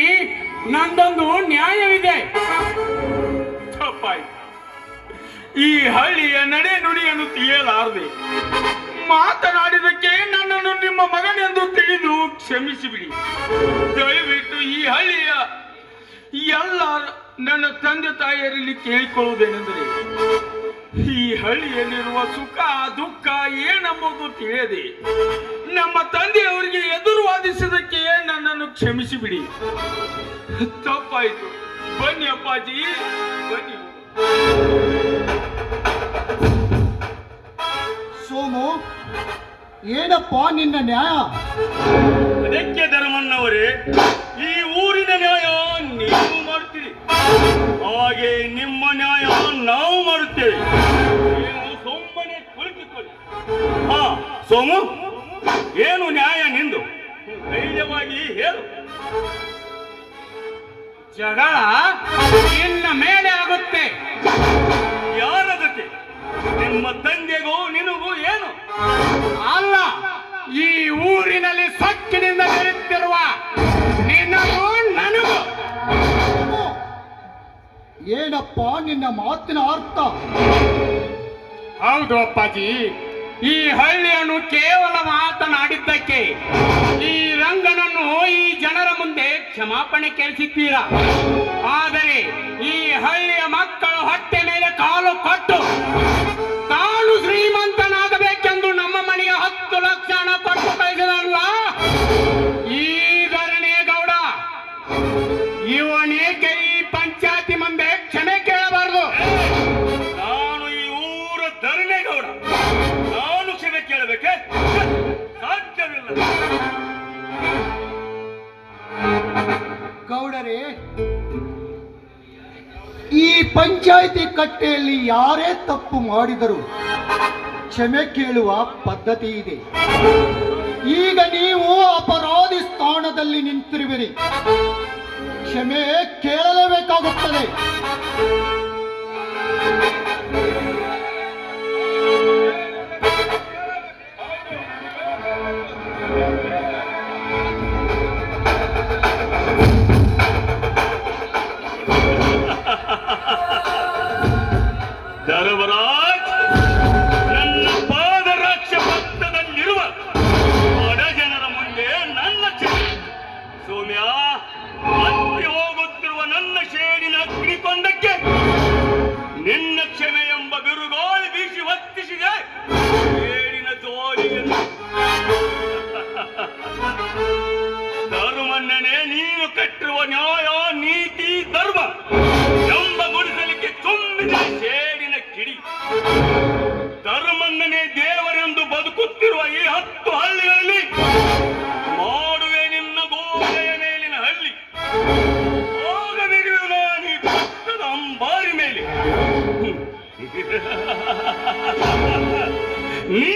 Speaker 7: ನಂದೊಂದು ನ್ಯಾಯವಿದೆ. ತಪ್ಪಾಯ್ತು. ಈ ಹಳ್ಳಿಯ ನಡೆ ನುಡಿಯನ್ನು ತಿಳಿಯಲಾರದೆ ಮಾತನಾಡಿದಕ್ಕೆ ನನ್ನನ್ನು ನಿಮ್ಮ ಮಗನೆಂದು ತಿಳಿದು ಕ್ಷಮಿಸಿಬಿಡಿ. ದಯವಿಟ್ಟು ಈ ಹಳ್ಳಿಯ ಎಲ್ಲ ನನ್ನ ತಂದೆ ತಾಯಿಯರಲ್ಲಿ ಕೇಳಿಕೊಳ್ಳುವುದೇನೆಂದರೆ, ಈ ಹಳ್ಳಿಯಲ್ಲಿರುವ ಸುಖ ದುಃಖ ಏನೆಂಬುದು ತಿಳಿಯದೆ ನಮ್ಮ ತಂದೆಯವರಿಗೆ ಎದುರು ವಾದಿಸಿದಕ್ಕೆ ನನ್ನನ್ನು ಕ್ಷಮಿಸಿಬಿಡಿ. ತಪ್ಪಾಯಿತು. ಬನ್ನಿ ಅಪ್ಪಾಜಿ, ಬನ್ನಿ.
Speaker 8: ಸೋಮು, ಏನಪ್ಪ ನಿನ್ನ ನ್ಯಾಯ?
Speaker 9: ಅದಕ್ಕೆ ಧರ್ಮಣ್ಣವರೇ, ಈ ಊರಿನ ನ್ಯಾಯ ನೀವು ಮಾಡ್ತೀರಿ. ಹಾಗೆ ನಿಮ್ಮ ನ್ಯಾಯ ನಾವು ಮಾಡುತ್ತೇವೆ. ನೀವು ಸುಮ್ಮನೆ ಕುಳಿತುಕೊಳ್ಳಿ. ಹಾ ಸೋಮು, ಏನು ನ್ಯಾಯ ನಿಂದು? ಧೈರ್ಯವಾಗಿ ಹೇಳು.
Speaker 7: ಜಗಳ ಇನ್ನ ಮೇಲೆ ಆಗುತ್ತೆ.
Speaker 9: ಯಾರ ಜೊತೆ? ನಿಮ್ಮ ತಂದೆಗೂ ನಿನಗೂ ಏನು?
Speaker 7: ಅಲ್ಲ, ಈ ಊರಿನಲ್ಲಿ ಸೊಕ್ಕಿನಿಂದ ಬೆರೆತಿರುವ ನಿನಗೂ ನನಗೂ.
Speaker 8: ಏನಪ್ಪ ನಿನ್ನ ಮಾತಿನ ಅರ್ಥ?
Speaker 7: ಹೌದು ಅಪ್ಪಾಜಿ, ಈ ಹಳ್ಳಿಯನ್ನು ಕೇವಲ ಮಾತನಾಡಿದ್ದಕ್ಕೆ ಈ ರಂಗನನ್ನು ಈ ಜನರ ಮುಂದೆ ಕ್ಷಮಾಪಣೆ ಕೇಳಿಸಿದ್ದೀರಾ. ಆದರೆ ಈ ಹಳ್ಳಿಯ ಮಕ್ಕಳ ಹೊಟ್ಟೆ ಮೇಲೆ ಕಾಲು ಕೊಟ್ಟು ತಾನು ಶ್ರೀಮಂತನಾಗಬೇಕೆಂದು ನಮ್ಮ ಮನೆಗೆ 10 ಲಕ್ಷ ಹಣ ಕೊಟ್ಟು ಕಳಿಸಿದಲ್ಲ ಈ ಧರಣಿ ಗೌಡ, ಇವನೇಕೆ ಈ ಪಂಚಾಯತಿ ಮುಂದೆ ಕ್ಷಮೆ ಕೇಳಬಾರದು?
Speaker 9: ನಾನು ಈ ಊರ ಧರಣೇಗೌಡ, ನಾನು ಕ್ಷಮೆ ಕೇಳಬೇಕೆ? ಸಾಧ್ಯವಿಲ್ಲ.
Speaker 8: ಗೌಡರೇ, ಈ ಪಂಚಾಯಿತಿ ಕಟ್ಟೆಯಲ್ಲಿ ಯಾರೇ ತಪ್ಪು ಮಾಡಿದರೂ ಕ್ಷಮೆ ಕೇಳುವ ಪದ್ಧತಿ ಇದೆ. ಈಗ ನೀವು ಅಪರಾಧಿ ಸ್ಥಾನದಲ್ಲಿ ನಿಂತಿರುವಿರಿ, ಕ್ಷಮೆ ಕೇಳಲೇಬೇಕಾಗುತ್ತದೆ.
Speaker 9: ಧರ್ಮರಾಜ್, ನನ್ನ ಪಾದರಾಕ್ಷ ಪಕ್ಕದಲ್ಲಿರುವ ಬಡ ಜನರ ಮುಂದೆ ನನ್ನ ಕ್ಷಮೆ. ಸೌಮ್ಯ, ಹತ್ತಿ ಹೋಗುತ್ತಿರುವ ನನ್ನ ಶೇಡಿನ ಅಗ್ನಿಕೊಂಡಕ್ಕೆ ನಿನ್ನ ಕ್ಷಮೆ ಎಂಬ ಬಿರುಗಾಳಿ ಬೀಸಿ ಹೊತ್ತಿಸಿದೆ ಶೇಡಿನ ಜೋಲಿಯನ್ನು. ಧರ್ಮಣ್ಣನೇ, ನೀನು ಕಟ್ಟಿರುವ ನ್ಯಾಯ, ನೀತಿ, ಧರ್ಮ ಎಂಬ ಗುಡಿಸಲಿಕ್ಕೆ ತುಂಬಿದ ಶೇಡಿನ ಕಿಡಿ. ಧರ್ಮಣ್ಣನೇ ದೇವರೆಂದು ಬದುಕುತ್ತಿರುವ ಈ 10 ಹಳ್ಳಿಗಳಲ್ಲಿ ಮಾಡುವೆ ನಿನ್ನ ಗೋಡೆಯ ಮೇಲಿನ ಹಳ್ಳಿ. ಹೋಗ ಬಿಡುವೆ ನಾನು ಈ ಪಟ್ಟದ ಅಂಬಾರಿ ಮೇಲೆ. ನೀ